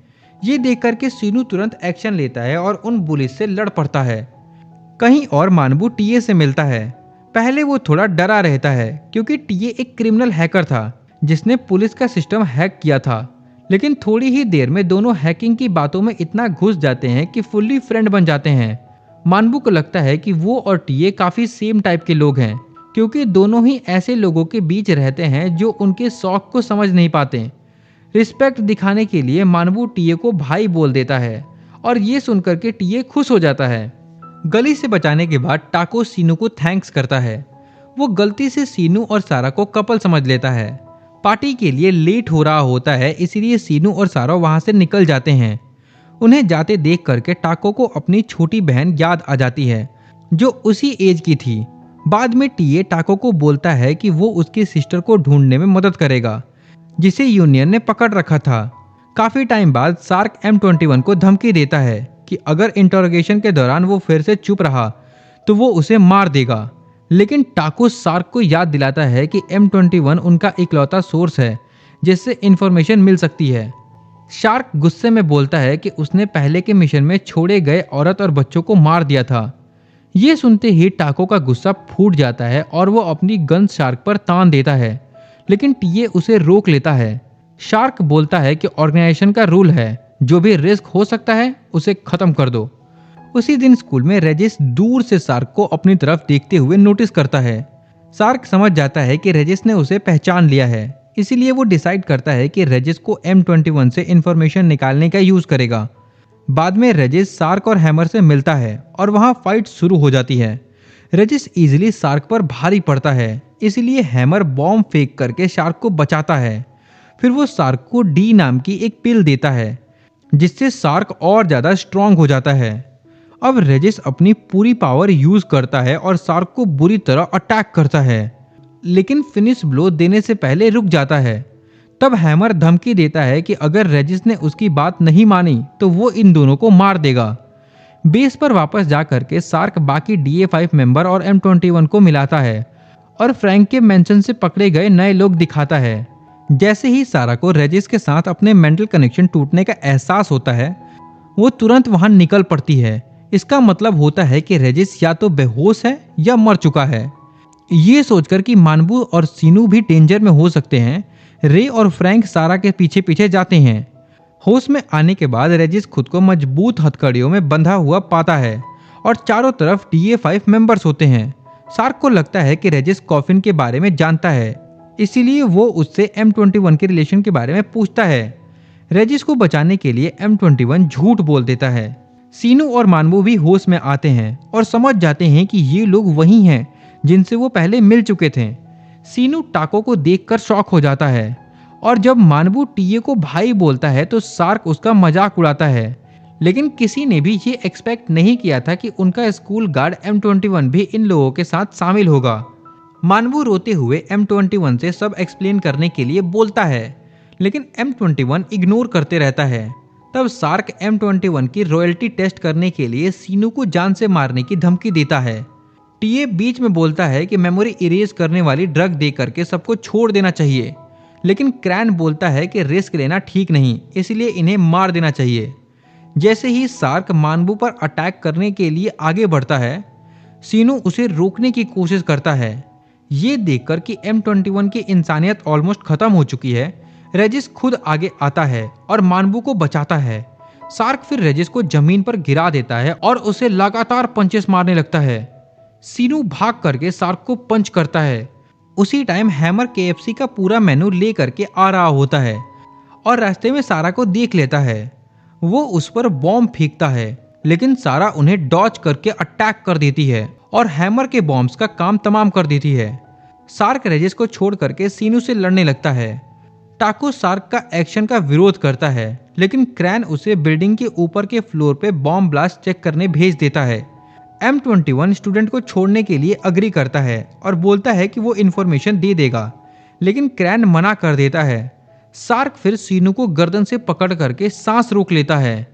ये देख करके सीनू तुरंत एक्शन लेता है और उन पुलिस से लड़ पड़ता है। कहीं और मानबू टीए से मिलता है। पहले वो थोड़ा डरा रहता है, क्योंकि टीए एक क्रिमिनल हैकर था जिसने पुलिस का सिस्टम हैक किया था। लेकिन थोड़ी ही देर में दोनों हैकिंग की बातों में इतना घुस जाते हैं कि फुल्ली फ्रेंड बन जाते हैं। मानबू को लगता है कि वो और टीए काफी सेम टाइप के लोग हैं, क्योंकि दोनों ही ऐसे लोगों के बीच रहते हैं जो उनके शौक को समझ नहीं पाते। रिस्पेक्ट दिखाने के लिए मानबू टीए को भाई बोल देता है और ये सुनकर के टीए खुश हो जाता है। गली से बचाने के बाद टाको सीनू को थैंक्स करता है। वो गलती से सीनू और सारा को कपल समझ लेता है। पार्टी के लिए लेट हो रहा होता है, इसीलिए सीनू और सारा वहां से निकल जाते हैं। उन्हें जाते देख करके टाको को अपनी छोटी बहन याद आ जाती है, जो उसी एज की थी। बाद में टीए टाको को बोलता है कि वो उसकी सिस्टर को ढूंढने में मदद करेगा, जिसे यूनियन ने पकड़ रखा था। काफी टाइम बाद सार्क M21 को धमकी देता है कि अगर इंटरोगेशन के दौरान वो फिर से चुप रहा तो वो उसे मार देगा। लेकिन टाको सार्क को याद दिलाता है कि M21 उनका इकलौता सोर्स है जिससे इंफॉर्मेशन मिल सकती है। शार्क गुस्से में बोलता है कि उसने पहले के मिशन में छोड़े गए औरत और बच्चों को मार दिया था। ये सुनते ही टाको का गुस्सा फूट जाता है और वो अपनी गन शार्क पर तान देता है, लेकिन टीए उसे रोक लेता है। शार्क बोलता है कि ऑर्गेनाइजेशन का रूल है, जो भी रिस्क हो सकता है उसे खत्म कर दो। उसी दिन स्कूल में रेजिस दूर से शार्क को अपनी तरफ देखते हुए नोटिस करता है। शार्क समझ जाता है कि रेजिस ने उसे पहचान लिया है, इसीलिए वो डिसाइड करता है कि रेजिस को M21 से इंफॉर्मेशन निकालने का यूज करेगा। बाद में रेजिस शार्क और हैमर से मिलता है और वहां फाइट शुरू हो जाती है। रेजिस इजीली शार्क पर भारी पड़ता है, इसलिए हैमर बॉम्ब फेंक करके शार्क को बचाता है। फिर वो शार्क को डी नाम की एक पिल देता है, जिससे शार्क और ज्यादा स्ट्रांग हो जाता है। अब रेजिस अपनी पूरी पावर यूज करता है और शार्क को बुरी तरह अटैक करता है, लेकिन फिनिश ब्लो देने से पहले रुक जाता है। तब हैमर धमकी देता है कि अगर रेजिस ने उसकी बात नहीं मानी तो वो इन दोनों को मार देगा। बेस पर वापस जा करके शार्क बाकी DA5 मेंबर और M21 को मिलाता है और फ्रैंक के मेंशन से पकड़े गए नए लोग दिखाता है। जैसे ही सारा को रेजिस के साथ अपने मेंटल कनेक्शन टूटने का एहसास होता है, वो तुरंत वहां निकल पड़ती है। इसका मतलब होता है कि रेजिस या तो बेहोश है या मर चुका है। ये सोचकर कि मानबू और सीनू भी डेंजर में हो सकते हैं, रे और फ्रैंक सारा के पीछे पीछे जाते हैं। होश में आने के बाद रेजिस खुद को मजबूत हथकड़ियों में बंधा हुआ पाता है और चारों तरफ DA5 मेंबर्स होते हैं। शार्क को लगता है कि रेजिस कॉफिन के बारे में जानता है, इसीलिए वो उससे M21 के रिलेशन के बारे में पूछता है। रेजिस को बचाने के लिए M21 झूठ बोल देता है। सीनू और मानबू भी होश में आते हैं और समझ जाते हैं कि ये लोग वही हैं जिनसे वो पहले मिल चुके थे। सीनू टाको को देखकर शॉक हो जाता है और जब मानबू टीए को भाई बोलता है तो शार्क उसका मजाक उड़ाता है। लेकिन किसी ने भी ये एक्सपेक्ट नहीं किया था कि उनका स्कूल गार्ड M21 भी इन लोगों के साथ शामिल होगा। मानबू रोते हुए M21 से सब एक्सप्लेन करने के लिए बोलता है, लेकिन M21 इग्नोर करते रहता है। तब शार्क M21 की रॉयल्टी टेस्ट करने के लिए सीनू को जान से मारने की धमकी देता है। टीए बीच में बोलता है कि मेमोरी इरेज करने वाली ड्रग दे करके सबको छोड़ देना चाहिए, लेकिन क्रैन बोलता है कि रिस्क लेना ठीक नहीं, इसलिए इन्हें मार देना चाहिए। जैसे ही शार्क मानबू पर अटैक करने के लिए आगे बढ़ता है, सीनू उसे रोकने की कोशिश करता है। ये देखकर कि M21 की इंसानियत ऑलमोस्ट खत्म हो चुकी है, रेजिस खुद आगे आता है और मानबू को बचाता है। शार्क फिर रेजिस को जमीन पर गिरा देता है और उसे लगातार पंचेस मारने लगता है। सीनू भाग करके शार्क को पंच करता है। उसी टाइम हैमर KFC का पूरा मेनू ले करके आ रहा होता है और रास्ते में सारा को देख लेता है। वो उस पर बॉम्ब फेंकता है, लेकिन सारा उन्हें डॉज करके अटैक कर देती है और हैमर के बॉम्ब्स का काम तमाम कर देती है। शार्क रेजिस को छोड़ करके सीनू से लड़ने लगता है। टाको शार्क का एक्शन का विरोध करता है, लेकिन क्रैन उसे बिल्डिंग के ऊपर के फ्लोर पे बॉम्ब ब्लास्ट चेक करने भेज देता है। M21 स्टूडेंट को छोड़ने के लिए अग्री करता है और बोलता है कि वो इन्फॉर्मेशन दे देगा, लेकिन क्रैन मना कर देता है। शार्क फिर सीनू को गर्दन से पकड़ करके सांस रोक लेता है।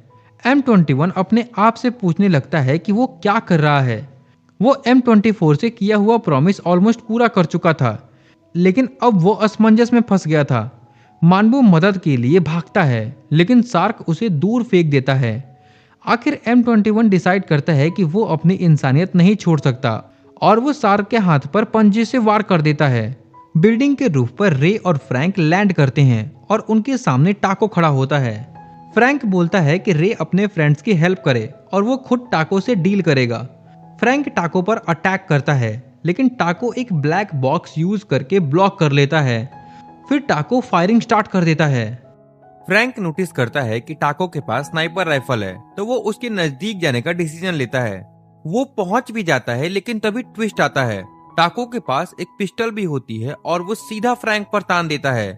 M21 अपने आप से पूछने लगता है कि वो क्या कर रहा है। वो M24 से किया हुआ प्रॉमिस ऑलमोस्ट पूरा कर चुका था, लेकिन अब वो असमंजस में फंस गया था। मानबू मदद के लिए भागता है, लेकिन शार्क उसे दूर फेंक देता है। आखिर M21 डिसाइड करता है कि वो अपनी इंसानियत नहीं छोड़ सकता और वो शार्क के हाथ पर पंजे से वार कर देता है। बिल्डिंग के रूफ पर रे और फ्रैंक लैंड करते हैं और उनके सामने टाको खड़ा होता है। फ्रैंक बोलता है कि रे अपने फ्रेंड्स की हेल्प करे और वो खुद टाको से डील करेगा। फ्रैंक टाको पर अटैक करता है, लेकिन टाको एक ब्लैक बॉक्स यूज करके ब्लॉक कर लेता है। फिर टाको फायरिंग स्टार्ट कर देता है। फ्रैंक नोटिस करता है कि टाको के पास स्नाइपर राइफल है, तो वो उसके नजदीक जाने का डिसीजन लेता है। वो पहुंच भी जाता है, लेकिन तभी ट्विस्ट आता है। टाको के पास एक पिस्टल भी होती है और वो सीधा फ्रैंक पर तान देता है।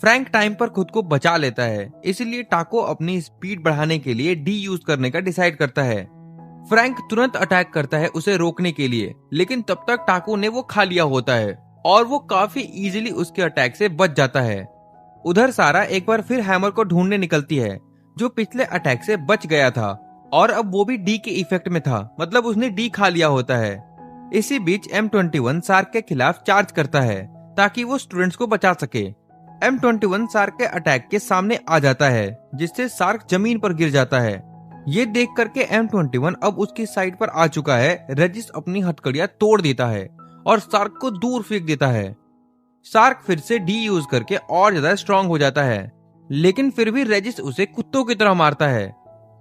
फ्रैंक टाइम पर खुद को बचा लेता है, इसलिए टाको अपनी स्पीड बढ़ाने के लिए डी यूज करने का डिसाइड करता है। फ्रैंक तुरंत अटैक करता है उसे रोकने के लिए, लेकिन तब तक टाको ने वो खा लिया होता है और वो काफी इजीली उसके अटैक से बच जाता है। उधर सारा एक बार फिर हैमर को ढूंढने निकलती है, जो पिछले अटैक से बच गया था और अब वो भी डी के इफेक्ट में था, मतलब उसने डी खा लिया होता है। इसी बीच M21 सार्क के खिलाफ चार्ज करता है ताकि वो स्टूडेंट्स को बचा सके। M21 सार्क के अटैक के सामने आ जाता है, जिससे सार्क जमीन पर गिर जाता है। ये देख करके M21 अब उसकी साइड पर आ चुका है। रेजिस अपनी हथकड़ियां तोड़ देता है और सार्क को दूर फेंक देता है। सार्क फिर से डी यूज करके और ज्यादा स्ट्रांग हो जाता है, लेकिन फिर भी रेजिस उसे कुत्तों की तरह मारता है।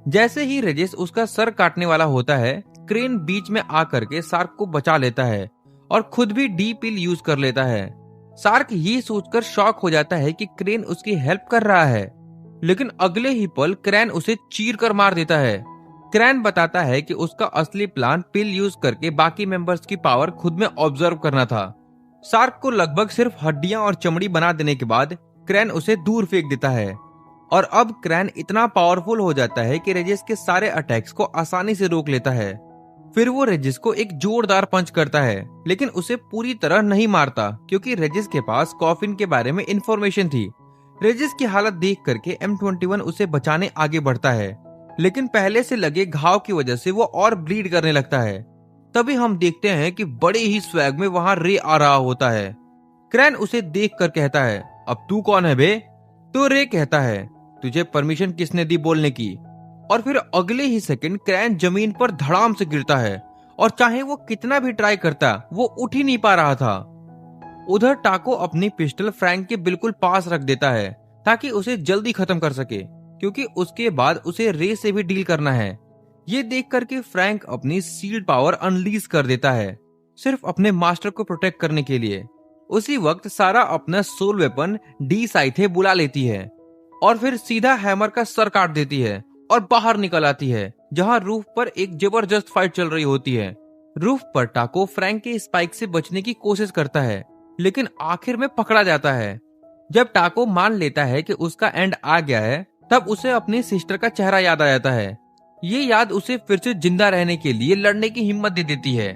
जैसे ही रेजिस उसका सर काटने वाला होता है, क्रेन बीच में आकर के सार्क को बचा लेता है और खुद भी डी पिल यूज कर लेता है। सार्क ये सोचकर शॉक हो जाता है कि क्रेन उसकी हेल्प कर रहा है, लेकिन अगले ही पल क्रैन उसे चीर कर मार देता है। क्रैन बताता है कि उसका असली प्लान पिल यूज करके बाकी मेंबर्स की पावर खुद में ऑब्जर्व करना था। सार्क को लगभग सिर्फ हड्डियां और चमड़ी बना देने के बाद क्रैन उसे दूर फेंक देता है और अब क्रैन इतना पावरफुल हो जाता है कि रेजिस के सारे अटैक्स को आसानी से रोक लेता है। फिर वो रेजिस को एक जोरदार पंच करता है, लेकिन उसे पूरी तरह नहीं मारता, क्योंकि रेजिस के पास कॉफिन के बारे में इंफॉर्मेशन थी। रेजिस की हालत देख करके M21 उसे बचाने आगे बढ़ता है, लेकिन पहले से लगे घाव की वजह से वो और ब्लीड करने लगता है। तभी हम देखते हैं कि बड़े ही स्वैग में वहां रे आ रहा होता है। क्रैन उसे देख कर कहता है, अब तू कौन है बे? तो रे कहता है, तुझे परमिशन किसने दी बोलने की? और फिर अगले ही सेकंड क्रैन जमीन पर धड़ाम से गिरता है और चाहे वो कितना भी ट्राई करता, वो उठ ही नहीं पा रहा था। उधर टाको अपनी पिस्टल फ्रैंक के बिल्कुल पास रख देता है ताकि उसे जल्दी खत्म कर सके, क्योंकि उसके बाद उसे रे से भी डील करना है। ये देख करके फ्रैंक अपनी सील्ड पावर अनलीज कर देता है, सिर्फ अपने मास्टर को प्रोटेक्ट करने के लिए। उसी वक्त सारा अपना सोल वेपन डी साइथे बुला लेती है और फिर सीधा हैमर का सर काट देती है और बाहर निकल आती है, जहां रूफ पर एक जबरदस्त फाइट चल रही होती है। रूफ पर टाको फ्रैंक के स्पाइक से बचने की कोशिश करता है, लेकिन आखिर में पकड़ा जाता है। जब टाको मान लेता है कि उसका एंड आ गया है, तब उसे अपनी सिस्टर का चेहरा याद आ जाता है। ये याद उसे फिर से जिंदा रहने के लिए लड़ने की हिम्मत दे देती है।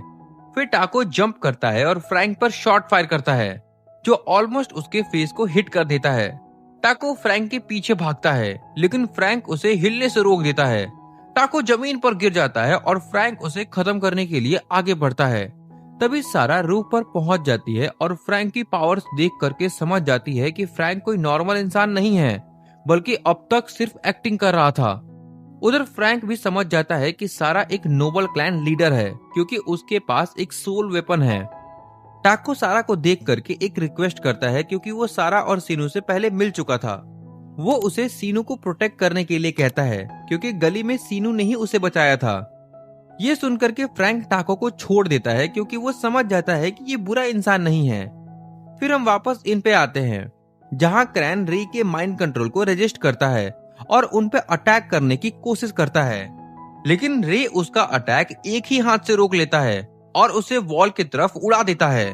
फिर टाको जंप करता है और फ्रैंक पर शॉट फायर करता है, जो ऑलमोस्ट उसके फेस को हिट कर देता है। टाको फ्रैंक के पीछे भागता है, लेकिन फ्रैंक उसे हिलने से रोक देता है। टाको जमीन पर गिर जाता है और फ्रैंक उसे खत्म करने के लिए आगे बढ़ता है। तभी सारा रूफ पर पहुंच जाती है और फ्रैंक की पावर्स देख करके समझ जाती है कि फ्रैंक कोई नॉर्मल इंसान नहीं है, बल्कि अब तक सिर्फ एक्टिंग कर रहा था। उधर फ्रैंक भी समझ जाता है कि सारा एक नोबल क्लैन लीडर है, क्योंकि उसके पास एक सोल वेपन है। टाको सारा को देख करके एक रिक्वेस्ट करता है, क्योंकि वो सारा और सीनू से पहले मिल चुका था। वो उसे सीनू को प्रोटेक्ट करने के लिए कहता है, क्योंकि गली में सीनू ने ही उसे बचाया था। ये सुनकर के फ्रैंक टाको को छोड़ देता है, क्योंकि वो समझ जाता है कि ये बुरा इंसान नहीं है। फिर हम वापस इन पे आते हैं, जहां क्रैन रे के माइंड कंट्रोल को रजिस्ट करता है और उन पे अटैक करने की कोशिश करता है, लेकिन रे उसका अटैक एक ही हाथ से रोक लेता है और उसे वॉल की तरफ उड़ा देता है।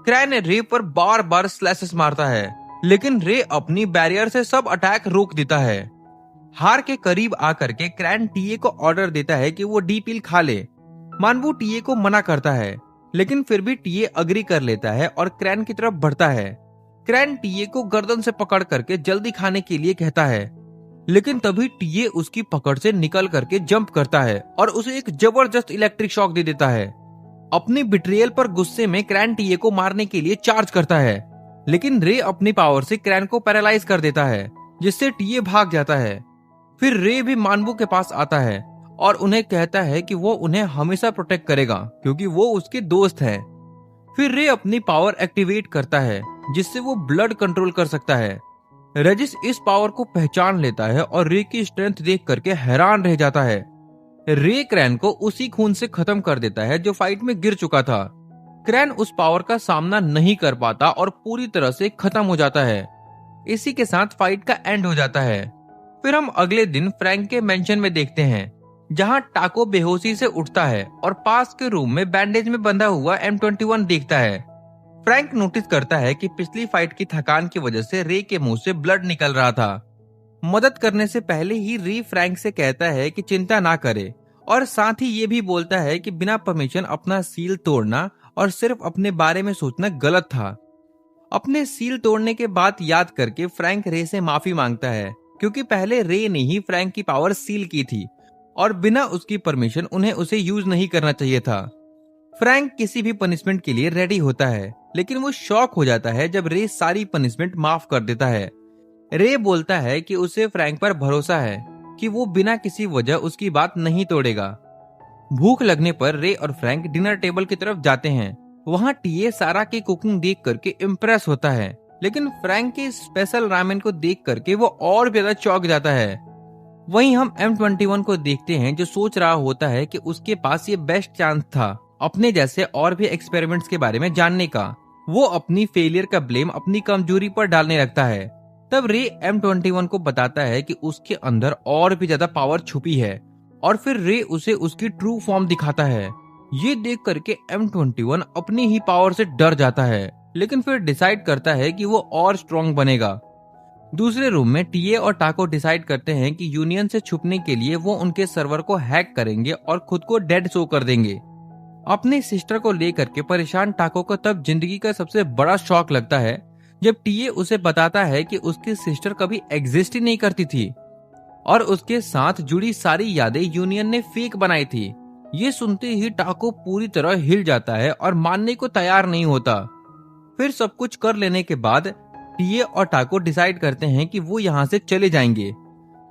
क्रैन रे पर बार बार स्लैशेस मारता है, लेकिन रे अपनी बैरियर से सब अटैक रोक देता है। हार के करीब आकर के क्रैन टीए को ऑर्डर देता है कि वो डी पिल खा ले। मानबू टीए को मना करता है, लेकिन फिर भी टीए अग्री कर लेता है और क्रैन की तरफ बढ़ता है। क्रैन टीए को गर्दन से पकड़ करके जल्दी खाने के लिए कहता है, लेकिन तभी टीए उसकी पकड़ से निकल करके जंप करता है और उसे एक जबरदस्त इलेक्ट्रिक शॉक दे देता है। अपनी बिट्रियल पर गुस्से में क्रैन टीए को मारने के लिए चार्ज करता है, लेकिन रे अपनी पावर से क्रैन को पैरालाइज कर देता है, जिससे टीए भाग जाता है। फिर रे भी मानबू के पास आता है और उन्हें कहता है कि वो उन्हें हमेशा प्रोटेक्ट करेगा, क्योंकि वो उसके दोस्त हैं। फिर रे अपनी पावर एक्टिवेट करता है जिससे वो ब्लड कंट्रोल कर सकता है। रेजिस इस पावर को पहचान लेता है और रे की स्ट्रेंथ देख करके हैरान रह जाता है। रे क्रैन को उसी खून से खत्म कर देता है जो फाइट में गिर चुका था। क्रैन उस पावर का सामना नहीं कर पाता और पूरी तरह से खत्म हो जाता है। इसी के साथ फाइट का एंड हो जाता है। फिर हम अगले दिन फ्रैंक के मेंशन में देखते हैं, जहां टाको बेहोशी से उठता है और पास के रूम में बैंडेज में बंधा हुआ M21 देखता है। फ्रैंक नोटिस करता है कि पिछली फाइट की थकान की वजह से रे के मुंह से ब्लड निकल रहा था। मदद करने से पहले ही रे फ्रैंक से कहता है कि चिंता ना करे और साथ ही ये भी बोलता है कि बिना परमिशन अपना सील तोड़ना और सिर्फ अपने बारे में सोचना गलत था। अपने सील तोड़ने के बाद याद करके फ्रैंक रे से माफी मांगता है, क्योंकि पहले रे ने ही फ्रैंक की पावर सील की थी और बिना उसकी परमिशन उन्हें उसे यूज नहीं करना चाहिए था। फ्रैंक किसी भी पनिशमेंट के लिए रेडी होता है, लेकिन वो शॉक हो जाता है जब रे सारी पनिशमेंट माफ कर देता है। रे बोलता है कि उसे फ्रैंक पर भरोसा है कि वो बिना किसी वजह उसकी बात नहीं तोड़ेगा। भूख लगने पर रे और फ्रैंक डिनर टेबल की तरफ जाते हैं। वहाँ टीए सारा की कुकिंग देख करके इम्प्रेस होता है, लेकिन फ्रैंक के स्पेशल रामेन को देख करके वो और भी ज्यादा चौंक जाता है। वहीं हम M21 को देखते हैं, जो सोच रहा होता है कि उसके पास ये बेस्ट चांस था अपने जैसे और भी एक्सपेरिमेंट्स के बारे में जानने का। वो अपनी फेलियर का ब्लेम अपनी कमजोरी पर डालने लगता है। तब रे M21 को बताता है कि उसके अंदर और भी ज्यादा पावर छुपी है और फिर रे उसे उसकी ट्रू फॉर्म दिखाता है। ये देख करके M21 अपनी ही पावर से डर जाता है, लेकिन फिर डिसाइड करता है कि वो और स्ट्रॉन्ग बनेगा। दूसरे रूम में टीए और टाको डिसाइड करते हैं कि यूनियन से छुपने के लिए वो उनके सर्वर को हैक करेंगे और खुद को डेड शो कर देंगे। अपने सिस्टर को लेकर के परेशान टाको को तब जिंदगी का सबसे बड़ा शॉक लगता है जब टीए उसे बताता है कि उसकी सिस्टर कभी एग्जिस्ट ही नहीं करती थी और उसके साथ जुड़ी सारी यादें यूनियन ने फेक बनाई थी। ये सुनते ही टाको पूरी तरह हिल जाता है और मानने को तैयार नहीं होता। फिर सब कुछ कर लेने के बाद टीए और टाको डिसाइड करते हैं कि वो यहाँ से चले जाएंगे,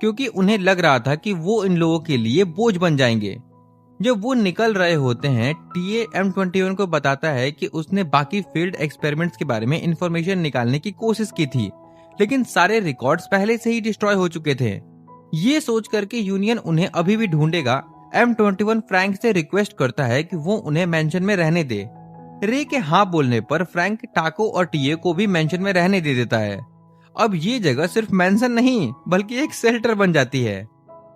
क्योंकि उन्हें लग रहा था कि वो इन लोगों के लिए बोझ बन जाएंगे। जब वो निकल रहे होते हैं, टीए M21 को बताता है कि उसने बाकी फील्ड एक्सपेरिमेंट्स के बारे में इंफॉर्मेशन निकालने की कोशिश की थी, लेकिन सारे रिकॉर्ड्स पहले से ही डिस्ट्रॉय हो चुके थे। ये सोच करके यूनियन उन्हें अभी भी ढूंढेगा। M21 फ्रैंक से रिक्वेस्ट करता है कि वो उन्हें मेंशन में रहने दे। रे के हाँ बोलने पर फ्रैंक टाको और टीए को भी मेंशन में रहने दे देता है। अब ये जगह सिर्फ मेंशन नहीं बल्कि एक शेल्टर बन जाती है।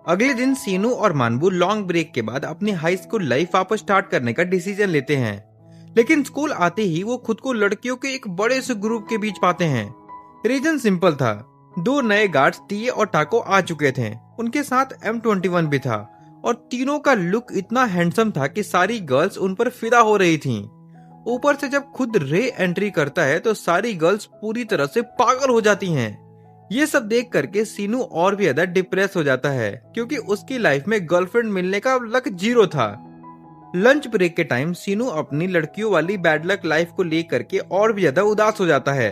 अगले दिन सीनू और मानबू लॉन्ग ब्रेक के बाद अपनी हाई स्कूल लाइफ वापस स्टार्ट करने का डिसीजन लेते हैं, लेकिन स्कूल आते ही वो खुद को लड़कियों के एक बड़े से ग्रुप के बीच पाते हैं। रीजन सिंपल था, 2 नए गार्ड्स टीए और टाको आ चुके थे, उनके साथ M21 भी था और तीनों का लुक इतना हैंडसम था कि सारी गर्ल्स उन पर फिदा हो रही थीं। ऊपर से जब खुद रे एंट्री करता है तो सारी गर्ल्स पूरी तरह से पागल हो जाती हैं। ये सब देख करके सीनू और भी ज्यादा डिप्रेस हो जाता है, क्योंकि उसकी लाइफ में गर्लफ्रेंड मिलने का लक 0 था। लंच ब्रेक के टाइम सीनू अपनी लड़कियों वाली बैड लक लाइफ को लेकर के और भी ज्यादा उदास हो जाता है।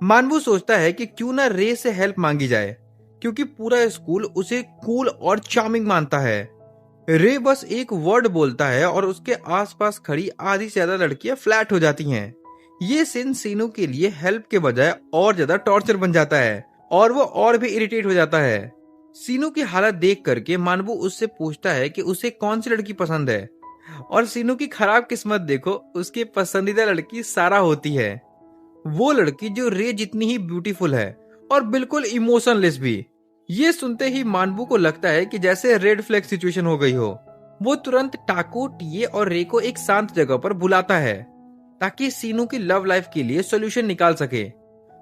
मानवू सोचता है कि क्यों ना रे से हेल्प मांगी जाए, क्योंकि पूरा स्कूल उसे कूल और चार्मिंग मानता है। रे बस एक वर्ड बोलता है और उसके आसपास खड़ी आधी से ज्यादा लड़कियां फ्लैट हो जाती हैं। ये सीन सीनू के लिए हेल्प के बजाय और ज्यादा टॉर्चर बन जाता है और वो और भी इरिटेट हो जाता है। सीनू की हालत देख करके मानवू उससे पूछता है कि उसे कौन सी लड़की पसंद है, और सीनू की खराब किस्मत देखो, उसकी पसंदीदा लड़की सारा होती है। वो लड़की जो रे जितनी ही ब्यूटीफुल है और बिल्कुल इमोशनलेस भी। ये सुनते ही मानबू को लगता है कि जैसे रेड फ्लैग सिचुएशन हो गई हो। वो तुरंत टाको, टीए और रे को एक शांत जगह पर बुलाता है ताकि सीनू की लव लाइफ के लिए सोल्यूशन निकाल सके।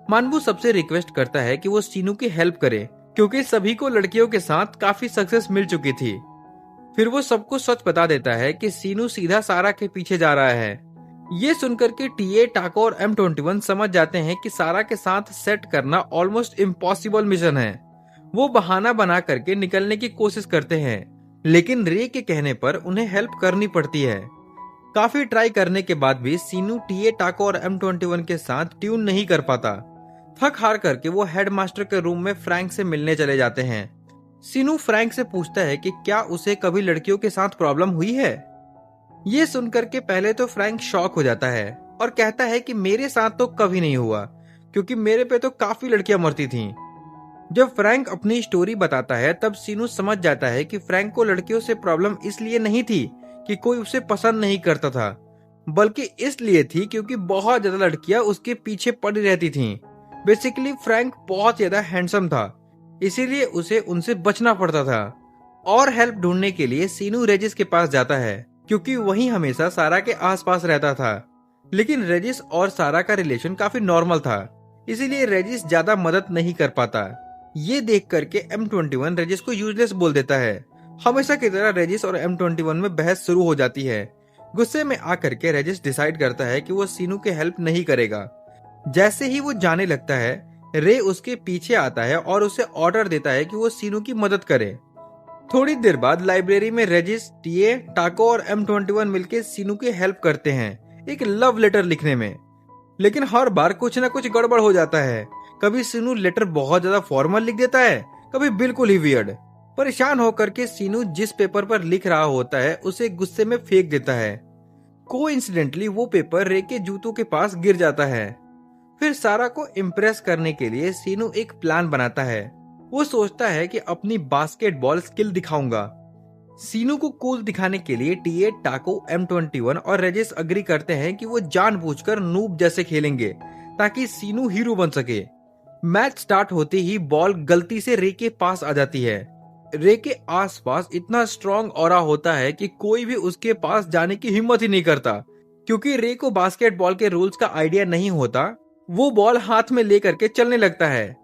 मानबू सबसे रिक्वेस्ट करता है कि वो सीनू की हेल्प करे, क्योंकि सभी को लड़कियों के साथ काफी सक्सेस मिल चुकी थी। फिर वो सबको सच बता देता है कि सीनू सीधा सारा के पीछे जा रहा है। ये सुनकर के टीए, टाको और M21 समझ जाते हैं कि सारा के साथ सेट करना ऑलमोस्ट इम्पॉसिबल मिशन है। वो बहाना बना करके निकलने की कोशिश करते हैं, लेकिन रे के कहने पर उन्हें हेल्प करनी पड़ती है। काफी ट्राई करने के बाद भी सीनू टीए, टाको और M21 के साथ ट्यून नहीं कर पाता। थक हार करके वो हेडमास्टर के रूम में फ्रैंक से मिलने चले जाते हैं। सीनू फ्रैंक से पूछता है कि क्या उसे कभी लड़कियों के साथ प्रॉब्लम हुई है। ये सुनकर के पहले तो फ्रैंक शॉक हो जाता है और कहता है कि मेरे साथ तो कभी नहीं हुआ, क्योंकि मेरे पे तो काफी लड़कियां मरती थीं। जब फ्रैंक अपनी स्टोरी बताता है तब सीनू समझ जाता है कि फ्रैंक को लड़कियों से प्रॉब्लम इसलिए नहीं थी कि कोई उसे पसंद नहीं करता था, बल्कि इसलिए थी क्योंकि बहुत ज्यादा लड़कियां उसके पीछे पड़ी रहती थीं। बेसिकली फ्रैंक बहुत ज्यादा हैंडसम था, इसीलिए उसे उनसे बचना पड़ता था। और हेल्प ढूंढने के लिए सीनू रेजिस के पास जाता है, क्योंकि वही हमेशा सारा के आसपास रहता था। लेकिन रेजिस और सारा का रिलेशन काफी नॉर्मल था, इसीलिए रेजिस ज्यादा मदद नहीं कर पाता। ये देख करके M21 रेजिस को यूजलेस बोल देता है। हमेशा की तरह रेजिस और M21 में बहस शुरू हो जाती है। गुस्से में आकर के रेजिस डिसाइड करता है कि वो सीनू के हेल्प नहीं करेगा। जैसे ही वो जाने लगता है, रे उसके पीछे आता है और उसे ऑर्डर देता है कि वो सीनू की मदद करे। थोड़ी देर बाद लाइब्रेरी में रेजिस, टीए, टाको और M21 मिलकर सीनू की हेल्प करते हैं एक लव लेटर लिखने में। लेकिन हर बार कुछ ना कुछ गड़बड़ हो जाता है। कभी सीनू लेटर बहुत ज्यादा फॉर्मल लिख देता है, कभी बिल्कुल ही वियर्ड। परेशान होकर के सीनू जिस पेपर पर लिख रहा होता है उसे गुस्से में फेंक देता है। कोइंसिडेंटली वो पेपर रे के जूतों के पास गिर जाता है। फिर सारा को इम्प्रेस करने के लिए सीनू एक प्लान बनाता है। वो सोचता है कि अपनी बास्केटबॉल स्किल दिखाऊंगा। सीनू को कूल दिखाने के लिए टीए, टाको, M21 और रेजिस अग्री करते हैं कि वो जानबूझकर नूब जैसे खेलेंगे ताकि सीनू हीरो बन सके। मैच स्टार्ट होते ही बॉल गलती से रे के पास आ जाती है। रे के आसपास इतना स्ट्रॉन्ग ऑरा होता है कि कोई भी उसके पास जाने की हिम्मत ही नहीं करता। क्योंकि रे को बास्केटबॉल के रूल्स का आइडिया नहीं होता, वो बॉल हाथ में लेकर के चलने लगता है।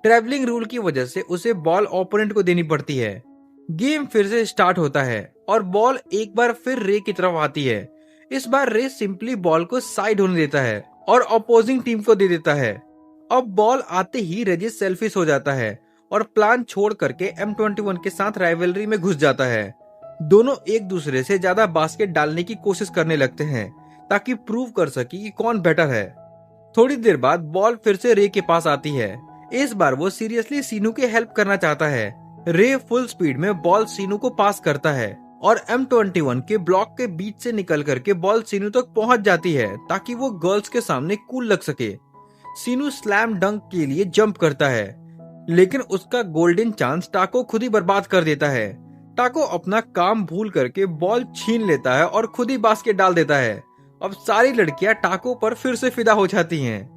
ट्रैवलिंग रूल की वजह से उसे बॉल ओपोनेंट को देनी पड़ती है। गेम फिर से स्टार्ट होता है और बॉल एक बार फिर रे की तरफ आती है। इस बार रे सिंपली बॉल को साइड होने देता है और अपोजिंग टीम को दे देता है। अब बॉल आते ही रेजिस सेल्फिश हो जाता है और प्लान छोड़ करके M21 के साथ राइवलरी में घुस जाता है। दोनों एक दूसरे से ज्यादा बास्केट डालने की कोशिश करने लगते हैं ताकि प्रूव कर सके कि कौन बेटर है। थोड़ी देर बाद बॉल फिर से रे के पास आती है। इस बार वो सीरियसली सीनू की हेल्प करना चाहता है। रे फुल स्पीड में बॉल सीनू को पास करता है और M21 के ब्लॉक के बीच से निकल करके बॉल सीनू तक पहुंच जाती है ताकि वो गर्ल्स के सामने कूल लग सके। सीनू स्लैम डंक के लिए जंप करता है, लेकिन उसका गोल्डन चांस टाको खुद ही बर्बाद कर देता है। टाको अपना काम भूल करके बॉल छीन लेता है और खुद ही बास्केट डाल देता है। अब सारी लड़कियां टाको पर फिर से फिदा हो जाती हैं।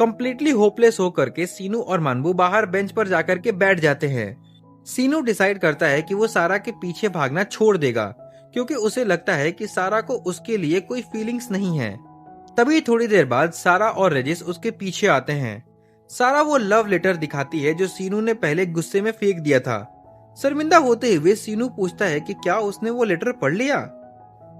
कंप्लीटली होपलेस होकर के सीनू और मानबू बाहर बेंच पर जाकर के बैठ जाते हैं। सीनू डिसाइड करता है कि वो सारा के पीछे भागना छोड़ देगा, क्योंकि उसे लगता है कि सारा को उसके लिए कोई फीलिंग्स नहीं है। तभी थोड़ी देर बाद सारा और रेजिस उसके पीछे आते हैं। सारा वो लव लेटर दिखाती है जो सीनू ने पहले गुस्से में फेंक दिया था। शर्मिंदा होते हुए सीनू पूछता है कि क्या उसने वो लेटर पढ़ लिया।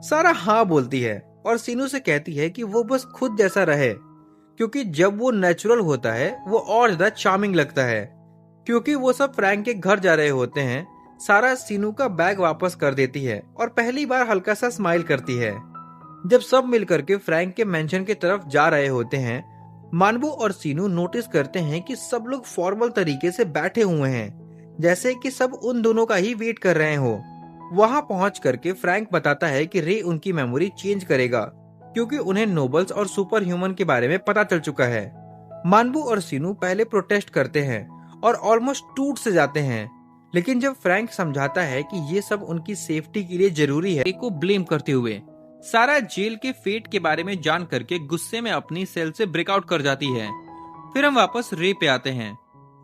सारा हाँ बोलती है और सीनू से कहती है कि वो बस खुद जैसा रहे, क्योंकि जब वो नेचुरल होता है वो और ज्यादा चार्मिंग लगता है। क्योंकि वो सब फ्रैंक के घर जा रहे होते हैं, सारा सीनू का बैग वापस कर देती है और पहली बार हल्का सा स्माइल करती है। जब सब मिलकर के फ्रैंक के मेंशन की तरफ जा रहे होते हैं, मानबू और सीनू नोटिस करते हैं कि सब लोग फॉर्मल तरीके से बैठे हुए हैं, जैसे कि सब उन दोनों का ही वेट कर रहे हो। वहां पहुंच करके फ्रैंक बताता है कि रे उनकी मेमोरी चेंज करेगा, क्योंकि उन्हें नोबल्स और सुपर ह्यूमन के बारे में पता चल चुका है। मानबू और सीनू पहले प्रोटेस्ट करते हैं और ऑलमोस्ट टूट से जाते हैं, लेकिन जब फ्रैंक समझाता है कि ये सब उनकी सेफ्टी के लिए जरूरी है, को ब्लेम करते हुए सारा जेल के फेट के बारे में जान करके गुस्से में अपनी सेल से ब्रेकआउट कर जाती है। फिर हम वापस रे पे आते हैं।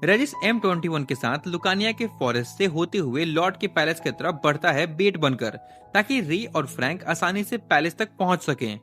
रेजिस M21 के साथ लुकानिया के फॉरेस्ट से होते हुए लॉर्ड के पैलेस की तरफ बढ़ता है बेट बनकर, ताकि रे और फ्रैंक आसानी से पैलेस तक पहुंच सकें।